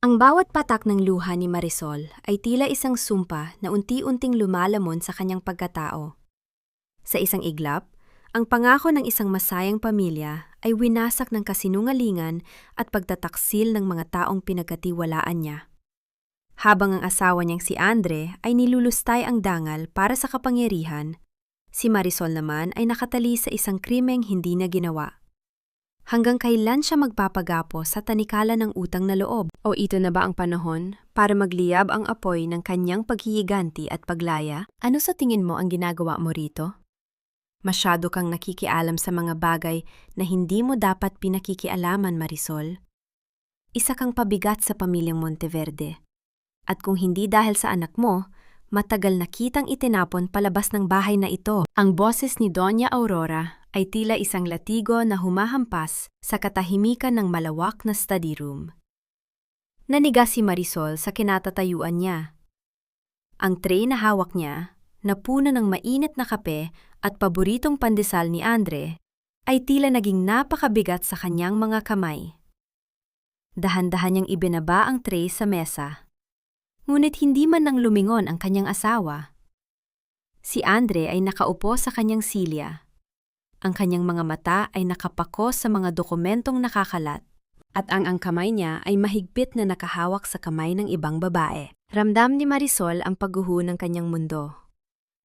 Ang bawat patak ng luha ni Marisol ay tila isang sumpa na unti-unting lumalamon sa kanyang pagkatao. Sa isang iglap, ang pangako ng isang masayang pamilya ay winasak ng kasinungalingan at pagtataksil ng mga taong pinagkatiwalaan niya. Habang ang asawa niyang si Andre ay nilulustay ang dangal para sa kapangyarihan, si Marisol naman ay nakatali sa isang krimeng hindi na ginawa. Hanggang kailan siya magpapagapo sa tanikala ng utang na loob? O ito na ba ang panahon para magliyab ang apoy ng kanyang paghihiganti at paglaya? Ano sa tingin mo ang ginagawa mo rito? Masyado kang nakikialam sa mga bagay na hindi mo dapat pinakikialaman, Marisol. Isa kang pabigat sa pamilyang Monteverde. At kung hindi dahil sa anak mo, matagal na kitang itinapon palabas ng bahay na ito. Ang boses ni Doña Aurora ay tila isang latigo na humahampas sa katahimikan ng malawak na study room. Naniga si Marisol sa kinatatayuan niya. Ang tray na hawak niya, na puno ng mainit na kape at paboritong pandesal ni Andre, ay tila naging napakabigat sa kanyang mga kamay. Dahan-dahan niyang ibinaba ang tray sa mesa. Ngunit hindi man nang lumingon ang kanyang asawa. Si Andre ay nakaupo sa kanyang silya. Ang kanyang mga mata ay nakapako sa mga dokumentong nakakalat, at ang kamay niya ay mahigpit na nakahawak sa kamay ng ibang babae. Ramdam ni Marisol ang pagguho ng kanyang mundo.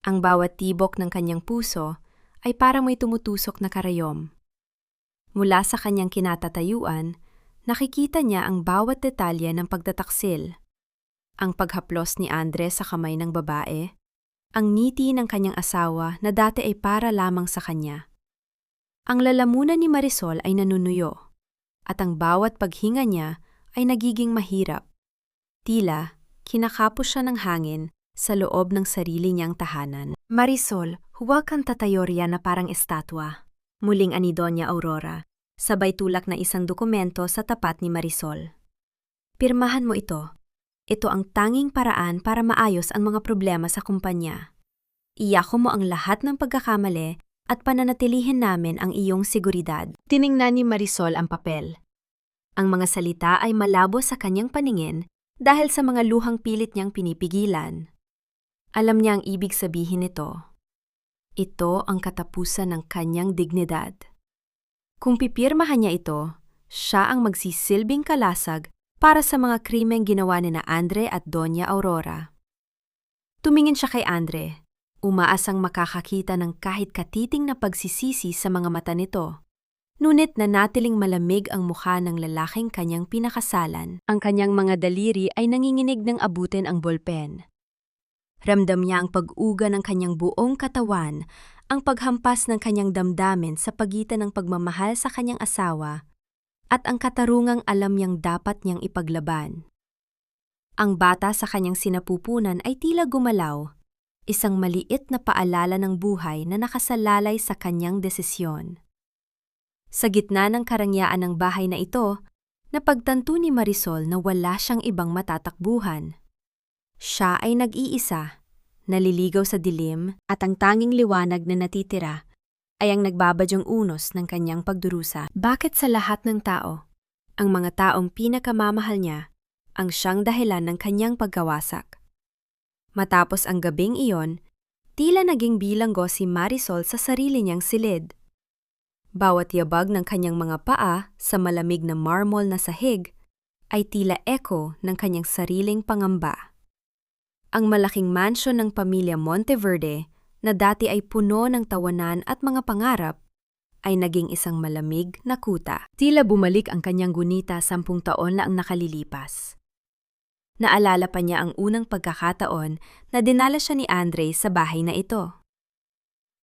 Ang bawat tibok ng kanyang puso ay parang may tumutusok na karayom. Mula sa kanyang kinatatayuan, nakikita niya ang bawat detalye ng pagtataksil. Ang paghaplos ni Andre sa kamay ng babae, ang ngiti ng kanyang asawa na dati ay para lamang sa kanya. Ang lalamunan ni Marisol ay nanunuyo, at ang bawat paghinga niya ay nagiging mahirap. Tila, kinakapos siya ng hangin sa loob ng sarili niyang tahanan. Marisol, huwag kang tatayo riyan na parang estatwa. Muling ani Doña Aurora, sabay tulak na isang dokumento sa tapat ni Marisol. Pirmahan mo ito. Ito ang tanging paraan para maayos ang mga problema sa kumpanya. Iyako mo ang lahat ng pagkakamali at pananatilihin namin ang iyong seguridad. Tiningnan ni Marisol ang papel. Ang mga salita ay malabo sa kanyang paningin dahil sa mga luhang pilit niyang pinipigilan. Alam niya ang ibig sabihin nito. Ito ang katapusan ng kanyang dignidad. Kung pipirmahan niya ito, siya ang magsisilbing kalasag para sa mga krimeng ginawa ni na Andre at Doña Aurora. Tumingin siya kay Andre. Umaasang makakakita ng kahit katiting na pagsisisi sa mga mata nito. Ngunit nanatiling malamig ang mukha ng lalaking kanyang pinakasalan. Ang kanyang mga daliri ay nanginginig ng abutin ang bolpen. Ramdam niya ang pag-uga ng kanyang buong katawan, ang paghampas ng kanyang damdamin sa pagitan ng pagmamahal sa kanyang asawa, at ang katarungang alam niyang dapat niyang ipaglaban. Ang bata sa kanyang sinapupunan ay tila gumalaw, isang maliit na paalala ng buhay na nakasalalay sa kanyang desisyon. Sa gitna ng karangyaan ng bahay na ito, napagtanto ni Marisol na wala siyang ibang matatakbuhan. Siya ay nag-iisa, naliligaw sa dilim, at ang tanging liwanag na natitira ay ang nagbabadyong unos ng kanyang pagdurusa. Bakit sa lahat ng tao, ang mga taong pinakamamahal niya, ang siyang dahilan ng kanyang pagkawasak? Matapos ang gabing iyon, tila naging bilanggo si Marisol sa sarili niyang silid. Bawat yabag ng kanyang mga paa sa malamig na marmol na sahig ay tila echo ng kanyang sariling pangamba. Ang malaking mansyon ng pamilya Monteverde na dati ay puno ng tawanan at mga pangarap ay naging isang malamig na kuta. Tila bumalik ang kanyang gunita 10 taon na ang nakalilipas. Naalala pa niya ang unang pagkakataon na dinala siya ni Andre sa bahay na ito.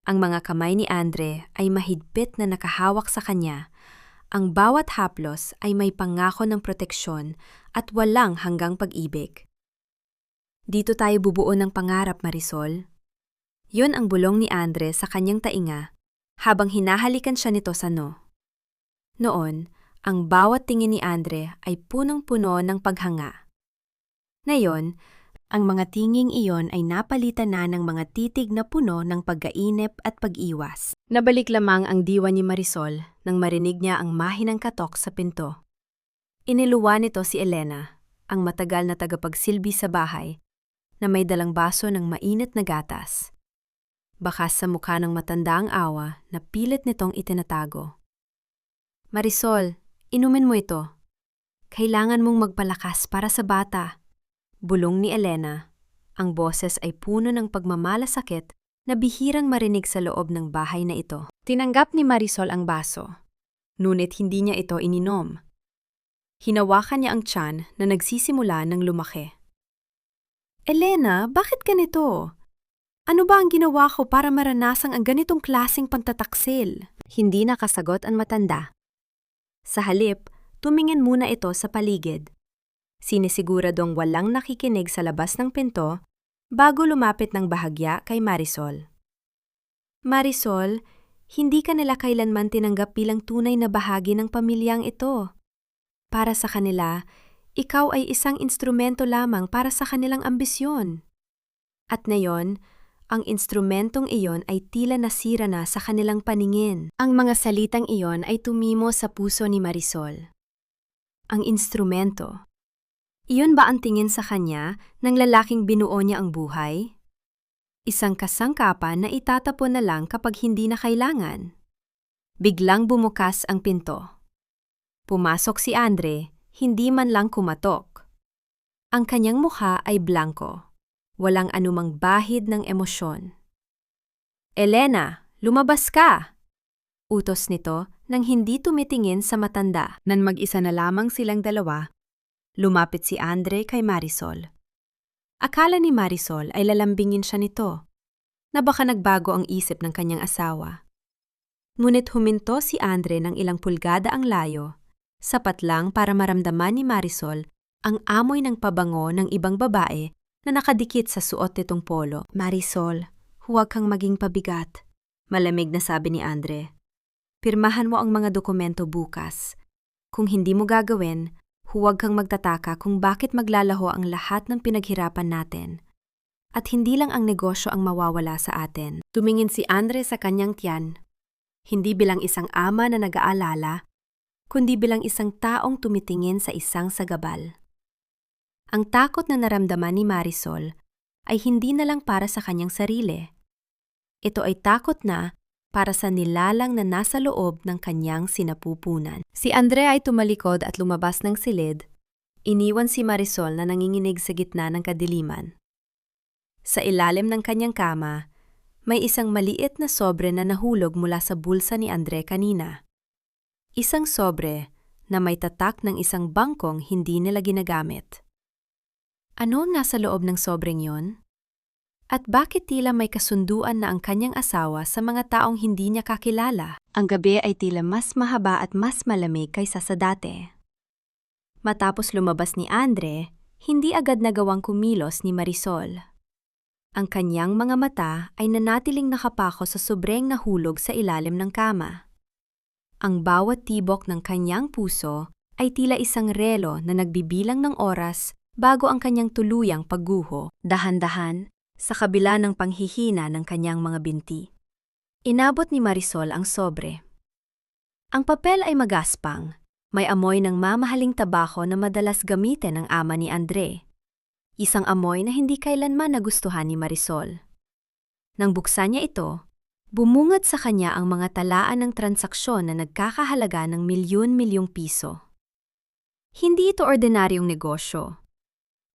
Ang mga kamay ni Andre ay mahigpit na nakahawak sa kanya. Ang bawat haplos ay may pangako ng proteksyon at walang hanggang pag-ibig. Dito tayo bubuo ng pangarap, Marisol. Yun ang bulong ni Andre sa kanyang tainga habang hinahalikan siya nito sa no. Noon, ang bawat tingin ni Andre ay punong-puno ng paghanga. Ngayon, ang mga tinging iyon ay napalitan na ng mga titig na puno ng pagkainip at pag-iwas. Nabalik lamang ang diwa ni Marisol nang marinig niya ang mahinang katok sa pinto. Iniluwa nito si Elena, ang matagal na tagapagsilbi sa bahay, na may dalang baso ng mainit na gatas. Bakas sa mukha ng matanda ang awa na pilit nitong itinatago. Marisol, inumin mo ito. Kailangan mong magpalakas para sa bata. Bulong ni Elena. Ang boses ay puno ng pagmamalasakit na bihirang marinig sa loob ng bahay na ito. Tinanggap ni Marisol ang baso. Ngunit hindi niya ito ininom. Hinawakan niya ang tiyan na nagsisimula ng lumaki. Elena, bakit ganito? Ano ba ang ginawa ko para maranasang ang ganitong klaseng pantataksil? Hindi nakasagot ang matanda. Sa halip, tumingin muna ito sa paligid. Sinisiguradong walang nakikinig sa labas ng pinto bago lumapit ng bahagya kay Marisol. Marisol, hindi ka nila kailanman tinanggap bilang tunay na bahagi ng pamilyang ito. Para sa kanila, ikaw ay isang instrumento lamang para sa kanilang ambisyon. At ngayon, ang instrumentong iyon ay tila nasira na sa kanilang paningin. Ang mga salitang iyon ay tumimo sa puso ni Marisol. Ang instrumento. Iyon ba ang tingin sa kanya ng lalaking binuo niya ang buhay? Isang kasangkapan na itatapon na lang kapag hindi na kailangan. Biglang bumukas ang pinto. Pumasok si Andre, hindi man lang kumatok. Ang kanyang mukha ay blanko. Walang anumang bahid ng emosyon. Elena, lumabas ka! Utos nito nang hindi tumitingin sa matanda. Nang mag-isa na lamang silang dalawa, lumapit si Andre kay Marisol. Akala ni Marisol ay lalambingin siya nito, na baka nagbago ang isip ng kanyang asawa. Ngunit huminto si Andre ng ilang pulgada ang layo, sapat lang para maramdaman ni Marisol ang amoy ng pabango ng ibang babae na nakadikit sa suot nitong polo. Marisol, huwag kang maging pabigat. Malamig na sabi ni Andre. Pirmahan mo ang mga dokumento bukas. Kung hindi mo gagawin, huwag kang magtataka kung bakit maglalaho ang lahat ng pinaghirapan natin. At hindi lang ang negosyo ang mawawala sa atin. Tumingin si Andre sa kanyang tiyan. Hindi bilang isang ama na nag-aalala, kundi bilang isang taong tumitingin sa isang sagabal. Ang takot na naramdaman ni Marisol ay hindi na lang para sa kanyang sarili. Ito ay takot na para sa nilalang na nasa loob ng kanyang sinapupunan. Si Andre ay tumalikod at lumabas ng silid. Iniwan si Marisol na nanginginig sa gitna ng kadiliman. Sa ilalim ng kanyang kama, may isang maliit na sobre na nahulog mula sa bulsa ni Andre kanina. Isang sobre na may tatak ng isang bangkong hindi nila ginagamit. Ano nasa loob ng sobreng yon? At bakit tila may kasunduan na ang kanyang asawa sa mga taong hindi niya kakilala? Ang gabi ay tila mas mahaba at mas malamig kaysa sa dati. Matapos lumabas ni Andre, hindi agad nagawang kumilos ni Marisol. Ang kanyang mga mata ay nanatiling nakapako sa sobreng nahulog sa ilalim ng kama. Ang bawat tibok ng kanyang puso ay tila isang relo na nagbibilang ng oras bago ang kanyang tuluyang pagguho, dahan-dahan, sa kabila ng panghihina ng kanyang mga binti. Inabot ni Marisol ang sobre. Ang papel ay magaspang, may amoy ng mamahaling tabako na madalas gamitin ng ama ni Andre. Isang amoy na hindi kailanman nagustuhan ni Marisol. Nang buksan niya ito, bumungad sa kanya ang mga talaan ng transaksyon na nagkakahalaga ng milyon-milyong piso. Hindi ito ordinaryong negosyo.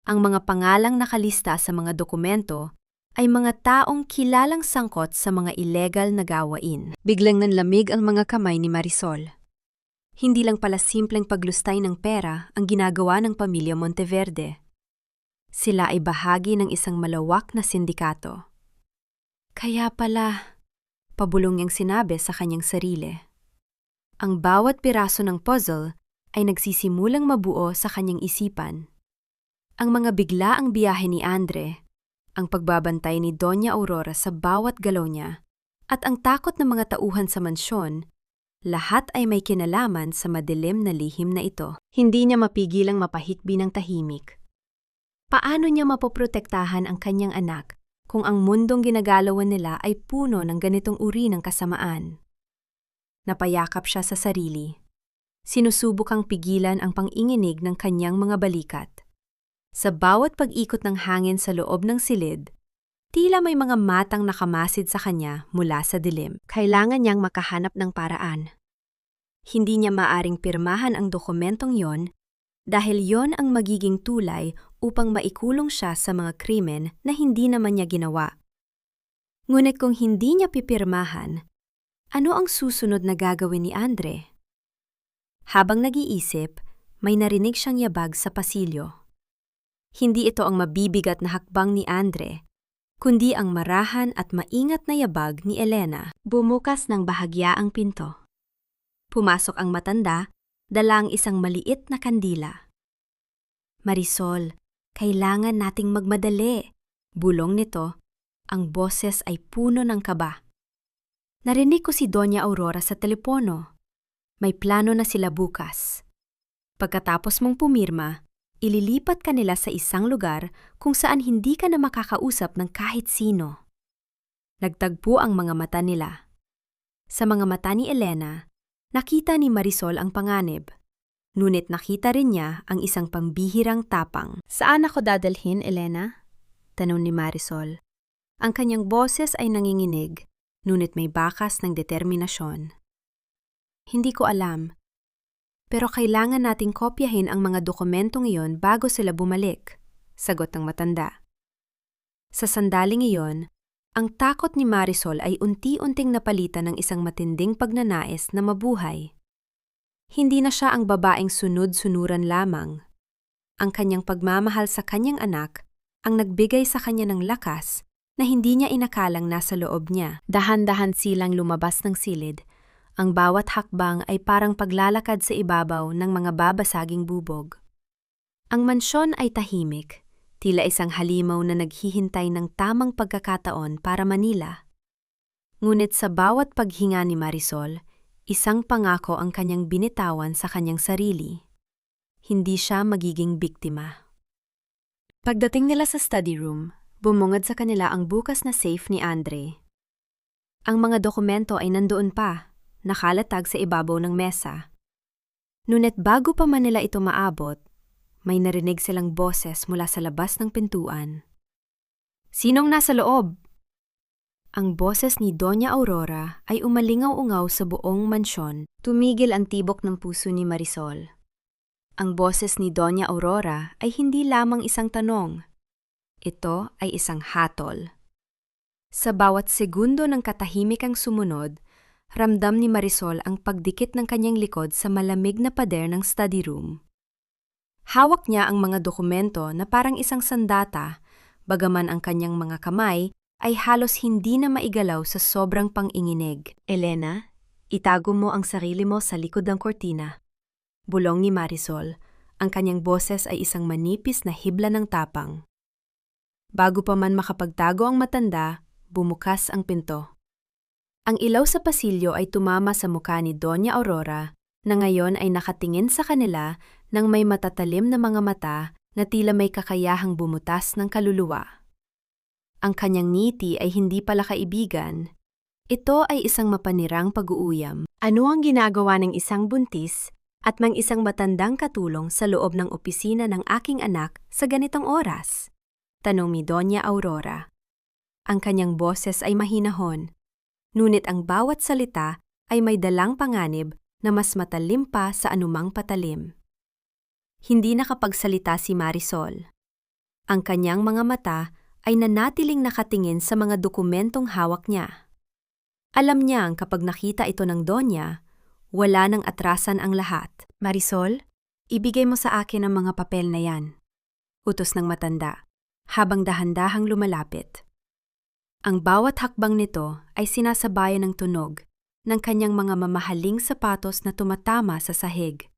Ang mga pangalang nakalista sa mga dokumento ay mga taong kilalang sangkot sa mga ilegal na gawain. Biglang nanlamig ang mga kamay ni Marisol. Hindi lang pala simpleng paglustay ng pera ang ginagawa ng pamilya Monteverde. Sila ay bahagi ng isang malawak na sindikato. Kaya pala, pabulong niyang sinabi sa kanyang sarili. Ang bawat piraso ng puzzle ay nagsisimulang mabuo sa kanyang isipan. Ang mga biglaang biyahe ni Andre, ang pagbabantay ni Doña Aurora sa bawat galaw niya, at ang takot ng mga tauhan sa mansyon, lahat ay may kinalaman sa madilim na lihim na ito. Hindi niya mapigilang mapahikbi ng tahimik. Paano niya mapoprotektahan ang kanyang anak kung ang mundong ginagalawan nila ay puno ng ganitong uri ng kasamaan? Napayakap siya sa sarili. Sinusubukang pigilan ang panginginig ng kanyang mga balikat. Sa bawat pag-ikot ng hangin sa loob ng silid, tila may mga matang nakamasid sa kanya mula sa dilim. Kailangan niyang makahanap ng paraan. Hindi niya maaring pirmahan ang dokumentong yon dahil yon ang magiging tulay upang maikulong siya sa mga krimen na hindi naman niya ginawa. Ngunit kung hindi niya pipirmahan, ano ang susunod na gagawin ni Andre? Habang nag-iisip, may narinig siyang yabag sa pasilyo. Hindi ito ang mabibigat na hakbang ni Andre, kundi ang marahan at maingat na yabag ni Elena. Bumukas ng bahagya ang pinto. Pumasok ang matanda, dala ang isang maliit na kandila. "Marisol, kailangan nating magmadali," bulong nito. Ang boses ay puno ng kaba. "Narinig ko si Doña Aurora sa telepono. May plano na sila bukas. Pagkatapos mong pumirma, ililipat ka nila sa isang lugar kung saan hindi ka na makakausap ng kahit sino." Nagtagpo ang mga mata nila. Sa mga mata ni Elena, nakita ni Marisol ang panganib. Ngunit nakita rin niya ang isang pambihirang tapang. "Saan ako dadalhin, Elena?" tanong ni Marisol. Ang kanyang boses ay nanginginig, ngunit may bakas ng determinasyon. "Hindi ko alam. Pero kailangan nating kopyahin ang mga dokumentong iyon bago sila bumalik," sagot ng matanda. Sa sandaling iyon, ang takot ni Marisol ay unti-unting napalitan ng isang matinding pagnanais na mabuhay. Hindi na siya ang babaeng sunod-sunuran lamang. Ang kanyang pagmamahal sa kanyang anak ang nagbigay sa kanya ng lakas na hindi niya inakalang nasa loob niya. Dahan-dahan silang lumabas ng silid. Ang bawat hakbang ay parang paglalakad sa ibabaw ng mga babasaging bubog. Ang mansyon ay tahimik, tila isang halimaw na naghihintay ng tamang pagkakataon para manila. Ngunit sa bawat paghinga ni Marisol, isang pangako ang kanyang binitawan sa kanyang sarili. Hindi siya magiging biktima. Pagdating nila sa study room, bumungad sa kanila ang bukas na safe ni Andre. Ang mga dokumento ay nandoon pa, nakalatag sa ibabaw ng mesa. Ngunit bago pa man nila ito maabot, may narinig silang boses mula sa labas ng pintuan. "Sinong nasa loob?" Ang boses ni Doña Aurora ay umalingaw-ungaw sa buong mansyon. Tumigil ang tibok ng puso ni Marisol. Ang boses ni Doña Aurora ay hindi lamang isang tanong. Ito ay isang hatol. Sa bawat segundo ng katahimikang sumunod, ramdam ni Marisol ang pagdikit ng kanyang likod sa malamig na pader ng study room. Hawak niya ang mga dokumento na parang isang sandata, bagaman ang kanyang mga kamay ay halos hindi na maigalaw sa sobrang panginginig. "Elena, itago mo ang sarili mo sa likod ng kortina," bulong ni Marisol. Ang kanyang boses ay isang manipis na hibla ng tapang. Bago pa man makapagtago ang matanda, bumukas ang pinto. Ang ilaw sa pasilyo ay tumama sa mukha ni Doña Aurora, na ngayon ay nakatingin sa kanila ng may matatalim na mga mata na tila may kakayahang bumutas ng kaluluwa. Ang kanyang ngiti ay hindi pala kaibigan. Ito ay isang mapanirang pag-uuyam. "Ano ang ginagawa ng isang buntis at mang isang matandang katulong sa loob ng opisina ng aking anak sa ganitong oras?" tanong ni Doña Aurora. Ang kanyang boses ay mahinahon, ngunit ang bawat salita ay may dalang panganib na mas matalim pa sa anumang patalim. Hindi nakapagsalita si Marisol. Ang kanyang mga mata ay nanatiling nakatingin sa mga dokumentong hawak niya. Alam niyang kapag nakita ito ng Donya, wala nang atrasan ang lahat. "Marisol, ibigay mo sa akin ang mga papel na yan," utos ng matanda, habang dahan-dahang lumalapit. Ang bawat hakbang nito ay sinasabayan ng tunog ng kanyang mga mamahaling sapatos na tumatama sa sahig.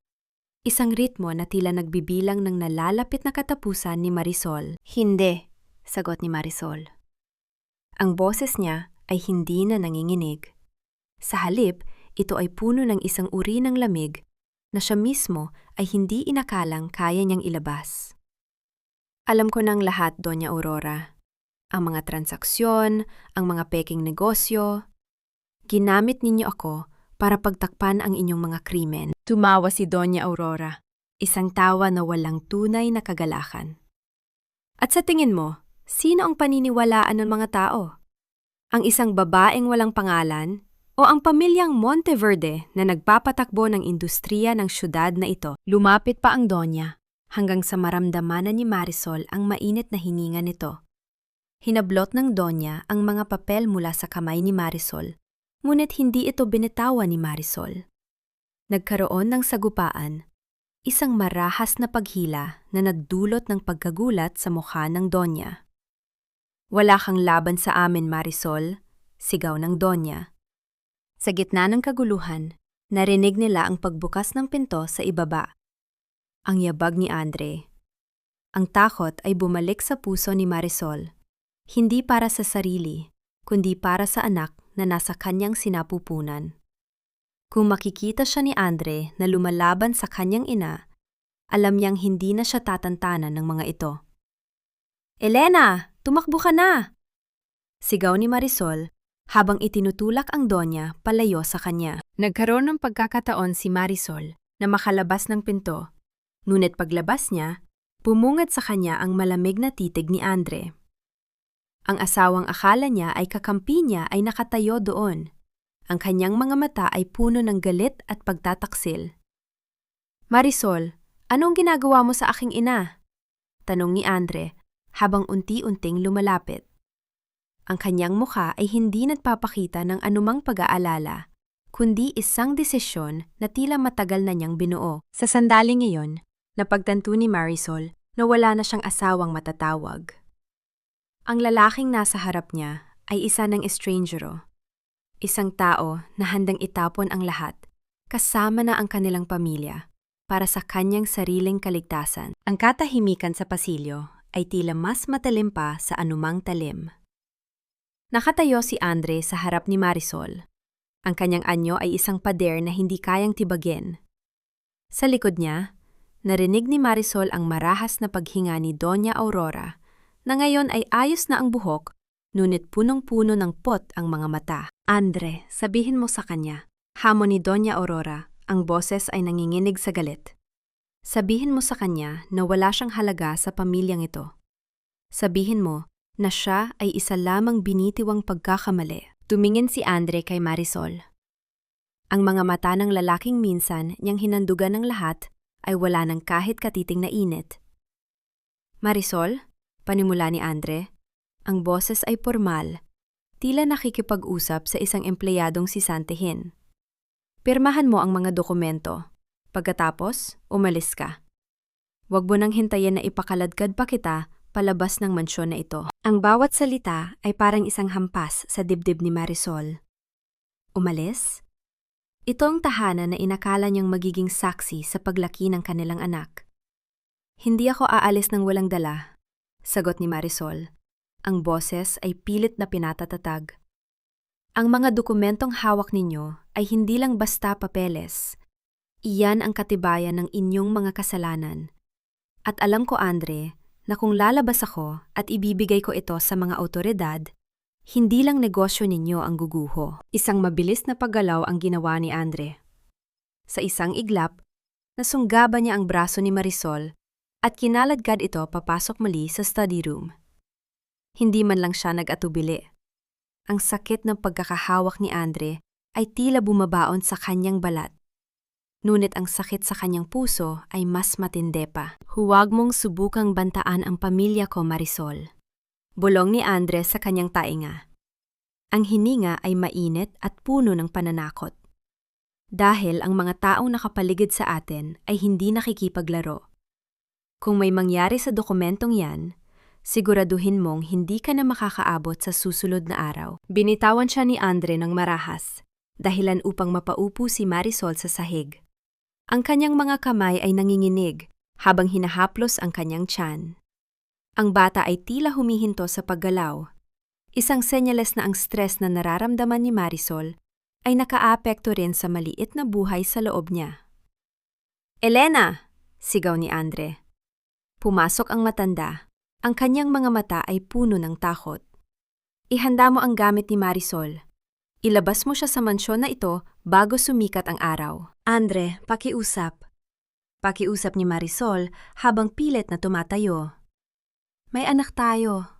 Isang ritmo na tila nagbibilang ng nalalapit na katapusan ni Marisol. "Hindi," sagot ni Marisol. Ang boses niya ay hindi na nanginginig. Sa halip, ito ay puno ng isang uri ng lamig na siya mismo ay hindi inakalang kaya niyang ilabas. "Alam ko ng lahat, Doña Aurora. Ang mga transaksyon, ang mga peking negosyo. Ginamit ninyo ako para pagtakpan ang inyong mga krimen." Tumawa si Doña Aurora, isang tawa na walang tunay na kagalakan. At sa tingin mo, sino ang paniniwalaan ng mga tao? Ang isang babaeng walang pangalan o ang pamilyang Monteverde na nagpapatakbo ng industriya ng syudad na ito? Lumapit pa ang Donya hanggang sa maramdaman ni Marisol ang mainit na hininga nito. Hinablot ng Donya ang mga papel mula sa kamay ni Marisol, ngunit hindi ito binitawan ni Marisol. Nagkaroon ng sagupaan, isang marahas na paghila na nagdulot ng pagkagulat sa mukha ng Donya. "Wala kang laban sa amin, Marisol," sigaw ng Donya. Sa gitna ng kaguluhan, narinig nila ang pagbukas ng pinto sa ibaba. Ang yabag ni Andre. Ang takot ay bumalik sa puso ni Marisol, hindi para sa sarili, kundi para sa anak na nasa kanyang sinapupunan. Kung makikita siya ni Andre na lumalaban sa kanyang ina, alam niyang hindi na siya tatantanan ng mga ito. "Elena, tumakbo ka na!" sigaw ni Marisol habang itinutulak ang Donya palayo sa kanya. Nagkaroon ng pagkakataon si Marisol na makalabas ng pinto, ngunit paglabas niya, pumungad sa kanya ang malamig na titig ni Andre. Ang asawang akala niya ay kakampi niya ay nakatayo doon. Ang kanyang mga mata ay puno ng galit at pagtataksil. "Marisol, anong ginagawa mo sa aking ina?" tanong ni Andre habang unti-unting lumalapit. Ang kanyang mukha ay hindi nagpapakita ng anumang pag-aalala, kundi isang desisyon na tila matagal na niyang binuo. Sa sandaling iyon, napagtanto ni Marisol na wala na siyang asawang matatawag. Ang lalaking nasa harap niya ay isa ng estrangero, isang tao na handang itapon ang lahat, kasama na ang kanilang pamilya, para sa kanyang sariling kaligtasan. Ang katahimikan sa pasilyo ay tila mas matalim pa sa anumang talim. Nakatayo si Andre sa harap ni Marisol. Ang kanyang anyo ay isang pader na hindi kayang tibagin. Sa likod niya, narinig ni Marisol ang marahas na paghinga ni Doña Aurora, na ngayon ay ayos na ang buhok, ngunit punong-puno ng pot ang mga mata. "Andre, sabihin mo sa kanya," hamon ni Doña Aurora, ang boses ay nanginginig sa galit. "Sabihin mo sa kanya na wala siyang halaga sa pamilyang ito. Sabihin mo na siya ay isa lamang binitiwang pagkakamali." Tumingin si Andre kay Marisol. Ang mga mata ng lalaking minsan niyang hinandugan ng lahat ay wala ng kahit katiting na init. "Marisol?" panimula ni Andre. Ang boses ay formal, tila nakikipag-usap sa isang empleyadong sisantihin. "Pirmahan mo ang mga dokumento. Pagkatapos, umalis ka. Huwag mo nang hintayin na ipakaladkad pa kita palabas ng mansyon na ito." Ang bawat salita ay parang isang hampas sa dibdib ni Marisol. Umalis? Ito ang tahanan na inakala niyang magiging saksi sa paglaki ng kanilang anak. "Hindi ako aalis ng walang dala," sagot ni Marisol. Ang boses ay pilit na pinatatatag. "Ang mga dokumentong hawak ninyo ay hindi lang basta papeles. Iyan ang katibayan ng inyong mga kasalanan. At alam ko, Andre, na kung lalabas ako at ibibigay ko ito sa mga awtoridad, hindi lang negosyo ninyo ang guguho." Isang mabilis na paggalaw ang ginawa ni Andre. Sa isang iglap, nasunggaban niya ang braso ni Marisol at kinaladkad ito papasok muli sa study room. Hindi man lang siya nag-atubili. Ang sakit ng pagkakahawak ni Andre ay tila bumabaon sa kanyang balat. Ngunit ang sakit sa kanyang puso ay mas matindi pa. "Huwag mong subukang bantaan ang pamilya ko, Marisol," bulong ni Andre sa kanyang tainga. Ang hininga ay mainit at puno ng pananakot. Dahil ang mga taong nakapaligid sa atin ay hindi nakikipaglaro. Kung may mangyari sa dokumentong yan, siguraduhin mong hindi ka na makakaabot sa susunod na araw. Binitawan siya ni Andre ng marahas, dahilan upang mapaupo si Marisol sa sahig. Ang kanyang mga kamay ay nanginginig habang hinahaplos ang kanyang tiyan. Ang bata ay tila humihinto sa paggalaw. Isang senyales na ang stress na nararamdaman ni Marisol ay nakaapekto rin sa maliit na buhay sa loob niya. "Elena!" sigaw ni Andre. Pumasok ang matanda. Ang kanyang mga mata ay puno ng takot. "Ihanda mo ang gamit ni Marisol. Ilabas mo siya sa mansyon na ito bago sumikat ang araw." "Andre, pakiusap." Pakiusap ni Marisol habang pilit na tumatayo. May anak tayo.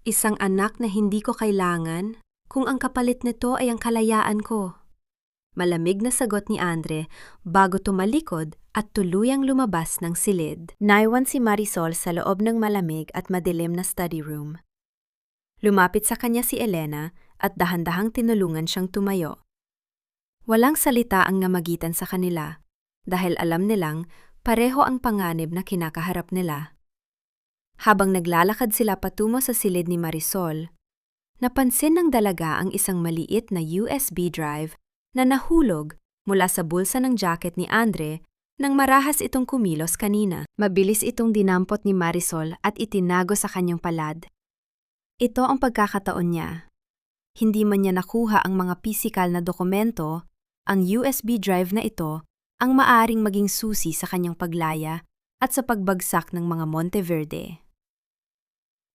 Isang anak na hindi ko kailangan kung ang kapalit nito ay ang kalayaan ko. Malamig na sagot ni Andre bago tumalikod at tuluyang lumabas ng silid. Naiwan si Marisol sa loob ng malamig at madilim na study room. Lumapit sa kanya si Elena at dahan-dahang tinulungan siyang tumayo. Walang salita ang namagitan sa kanila dahil alam nilang pareho ang panganib na kinakaharap nila. Habang naglalakad sila patungo sa silid ni Marisol, napansin ng dalaga ang isang maliit na USB drive na nahulog mula sa bulsa ng jacket ni Andre nang marahas itong kumilos kanina. Mabilis itong dinampot ni Marisol at itinago sa kanyang palad. Ito ang pagkakataon niya. Hindi man niya nakuha ang mga pisikal na dokumento, ang USB drive na ito ang maaring maging susi sa kanyang paglaya at sa pagbagsak ng mga Monteverde.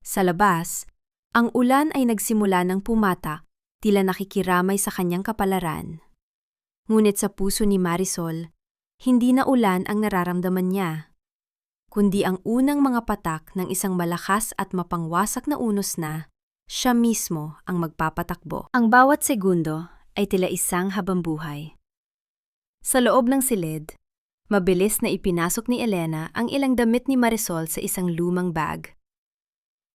Sa labas, ang ulan ay nagsimula ng pumatak, tila nakikiramay sa kanyang kapalaran. Ngunit sa puso ni Marisol, hindi na ulan ang nararamdaman niya, kundi ang unang mga patak ng isang malakas at mapangwasak na unos na siya mismo ang magpapatakbo. Ang bawat segundo ay tila isang habambuhay. Sa loob ng silid, mabilis na ipinasok ni Elena ang ilang damit ni Marisol sa isang lumang bag.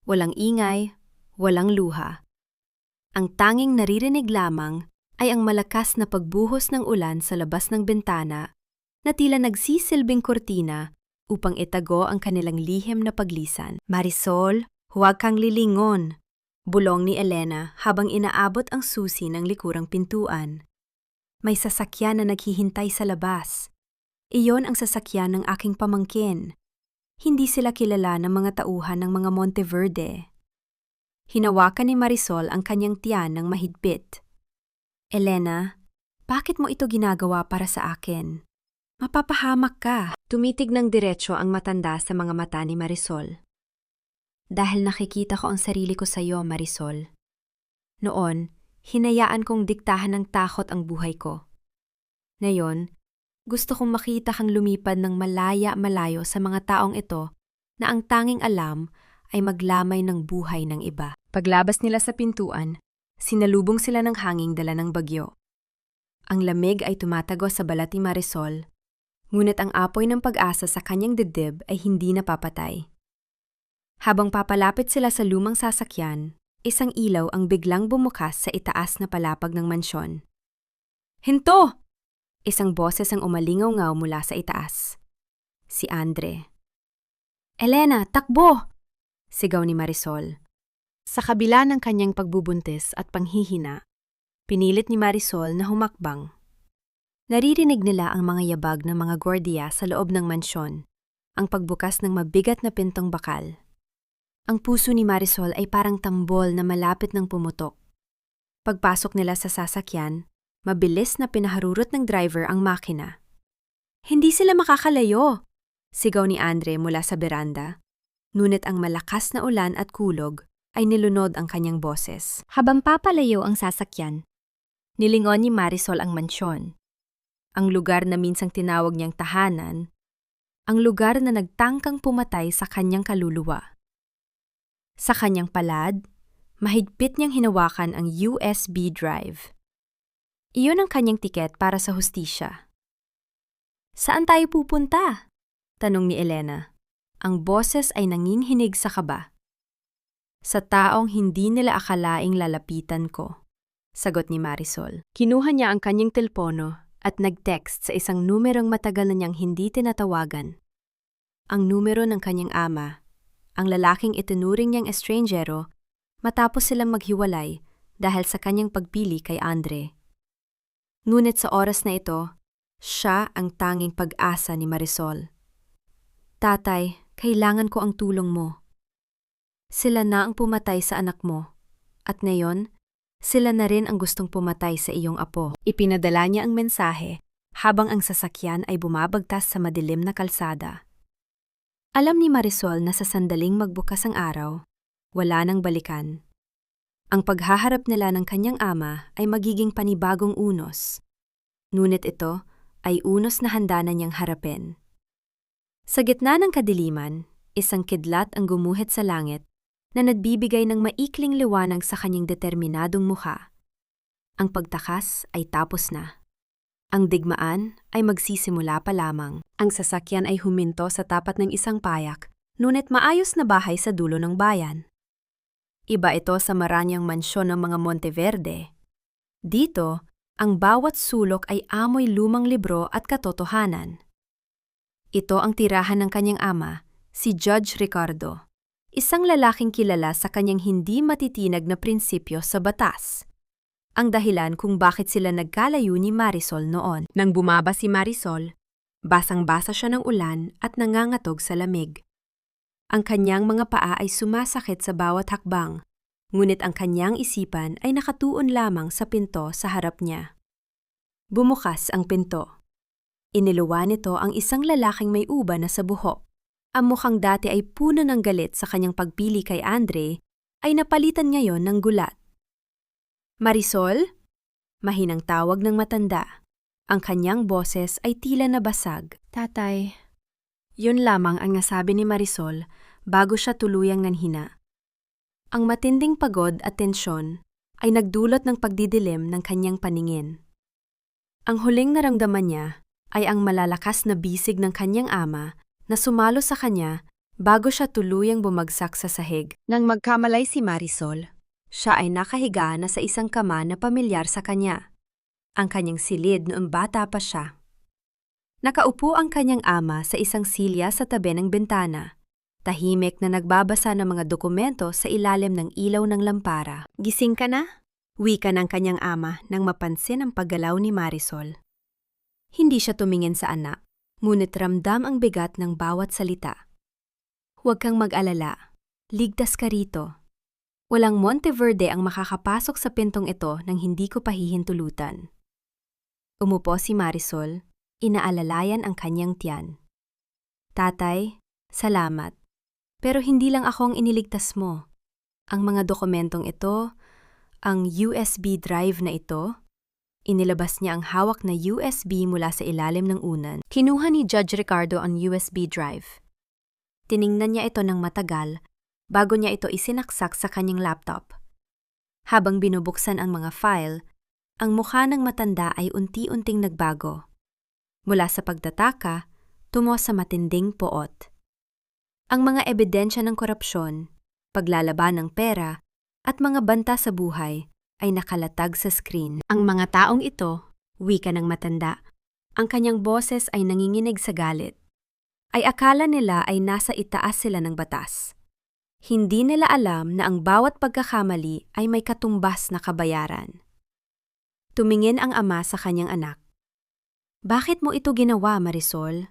Walang ingay, walang luha. Ang tanging naririnig lamang ay ang malakas na pagbuhos ng ulan sa labas ng bintana na tila nagsisilbing kortina upang itago ang kanilang lihim na paglisan. Marisol, huwag kang lilingon, bulong ni Elena habang inaabot ang susi ng likurang pintuan. May sasakyan na naghihintay sa labas. Iyon ang sasakyan ng aking pamangkin. Hindi sila kilala ng mga tauhan ng mga Monteverde. Hinawakan ni Marisol ang kanyang tiyan ng mahigpit. Elena, bakit mo ito ginagawa para sa akin? Mapapahamak ka. Tumitig ng diretsyo ang matanda sa mga mata ni Marisol. Dahil nakikita ko ang sarili ko sa iyo, Marisol. Noon, hinayaan kong diktahan ng takot ang buhay ko. Ngayon, gusto kong makita kang lumipad ng malaya-malayo sa mga taong ito na ang tanging alam ay maglamay ng buhay ng iba. Paglabas nila sa pintuan, sinalubong sila ng hanging dala ng bagyo. Ang lamig ay tumatago sa balat ni Marisol, ngunit ang apoy ng pag-asa sa kanyang dibdib ay hindi napapatay. Habang papalapit sila sa lumang sasakyan, isang ilaw ang biglang bumukas sa itaas na palapag ng mansyon. "Hinto!" Isang boses ang umalingaw-ngaw mula sa itaas. Si Andre. "Elena, takbo!" Sigaw ni Marisol. Sa kabila ng kanyang pagbubuntis at panghihina, pinilit ni Marisol na humakbang. Naririnig nila ang mga yabag ng mga gwardiya sa loob ng mansyon, ang pagbukas ng mabigat na pintong bakal. Ang puso ni Marisol ay parang tambol na malapit ng pumutok. Pagpasok nila sa sasakyan, mabilis na pinaharurot ng driver ang makina. "Hindi sila makakalayo!" Sigaw ni Andre mula sa beranda. Ngunit ang malakas na ulan at kulog ay nilunod ang kanyang boses. Habang papalayo ang sasakyan, nilingon ni Marisol ang mansyon. Ang lugar na minsang tinawag niyang tahanan, ang lugar na nagtangkang pumatay sa kanyang kaluluwa. Sa kanyang palad, mahigpit niyang hinawakan ang USB drive. Iyon ang kanyang tiket para sa hustisya. "Saan tayo pupunta?" tanong ni Elena. Ang boses ay nanginginig sa kaba. "Sa taong hindi nila akalaing lalapitan ko," sagot ni Marisol. Kinuha niya ang kanyang telepono at nag-text sa isang numerong matagal na niyang hindi tinatawagan. Ang numero ng kanyang ama, ang lalaking itinuring niyang estrangjero matapos silang maghiwalay dahil sa kanyang pagpili kay Andre. Ngunit sa oras na ito, siya ang tanging pag-asa ni Marisol. "Tatay, kailangan ko ang tulong mo. Sila na ang pumatay sa anak mo, at ngayon, sila na rin ang gustong pumatay sa iyong apo." Ipinadala niya ang mensahe habang ang sasakyan ay bumabagtas sa madilim na kalsada. Alam ni Marisol na sa sandaling magbukas ang araw, wala nang balikan. Ang paghaharap nila ng kanyang ama ay magiging panibagong unos. Ngunit ito ay unos na handa na niyang harapin. Sa gitna ng kadiliman, Isang kidlat ang gumuhit sa langit na nagbibigay ng maikling liwanag sa kanyang determinadong mukha. Ang pagtakas ay tapos na. Ang digmaan ay magsisimula pa lamang. Ang sasakyan ay huminto sa tapat ng isang payak, ngunit maayos na bahay sa dulo ng bayan. Iba ito sa maranyang mansyon ng mga Monteverde. Dito, ang bawat sulok ay amoy lumang libro at katotohanan. Ito ang tirahan ng kanyang ama, si Judge Ricardo, isang lalaking kilala sa kanyang hindi matitinag na prinsipyo sa batas. Ang dahilan kung bakit sila nagkalayo ni Marisol noon. Nang bumaba si Marisol, basang-basa siya ng ulan at nangangatog sa lamig. Ang kanyang mga paa ay sumasakit sa bawat hakbang, ngunit ang kanyang isipan ay nakatuon lamang sa pinto sa harap niya. Bumukas ang pinto. Iniluwa nito ang isang lalaking may uba na sa buhok. Ang mukhang dati ay puno ng galit sa kanyang pagpili kay Andre, ay napalitan ngayon ng gulat. Marisol? Mahinang tawag ng matanda. Ang kanyang boses ay tila nabasag. Tatay. Yun lamang ang nasabi ni Marisol bago siya tuluyang nanhina. Ang matinding pagod at tensyon ay nagdulot ng pagdidilim ng kanyang paningin. Ang huling naramdaman niya ay ang malalakas na bisig ng kanyang ama na sumalo sa kanya bago siya tuluyang bumagsak sa sahig. Nang magkamalay si Marisol, siya ay nakahiga na sa isang kama na pamilyar sa kanya. Ang kanyang silid noong bata pa siya. Nakaupo ang kanyang ama sa isang silya sa tabi ng bintana, tahimik na nagbabasa ng mga dokumento sa ilalim ng ilaw ng lampara. Gising ka na? Wika ng kanyang ama nang mapansin ang paggalaw ni Marisol. Hindi siya tumingin sa anak, ngunit ramdam ang bigat ng bawat salita. Huwag kang mag-alala, ligtas ka rito. Walang Monteverde ang makakapasok sa pintong ito nang hindi ko pahihintulutan. Umupo si Marisol, inaalalayan ang kanyang tiyan. Tatay, salamat. Pero hindi lang ako ang iniligtas mo. Ang mga dokumentong ito, ang USB drive na ito, inilabas niya ang hawak na USB mula sa ilalim ng unan. Kinuha ni Judge Ricardo ang USB drive. Tiningnan niya ito ng matagal bago niya ito isinaksak sa kanyang laptop. Habang binubuksan ang mga file, ang mukha ng matanda ay unti-unting nagbago. Mula sa pagtataka, tungo sa matinding poot. Ang mga ebidensya ng korupsyon, paglalaban ng pera, at mga banta sa buhay ay nakalatag sa screen. Ang mga taong ito, wika ng matanda, ang kanyang boses ay nanginginig sa galit. Ay akala nila ay nasa itaas sila ng batas. Hindi nila alam na ang bawat pagkakamali ay may katumbas na kabayaran. Tumingin ang ama sa kanyang anak. Bakit mo ito ginawa, Marisol?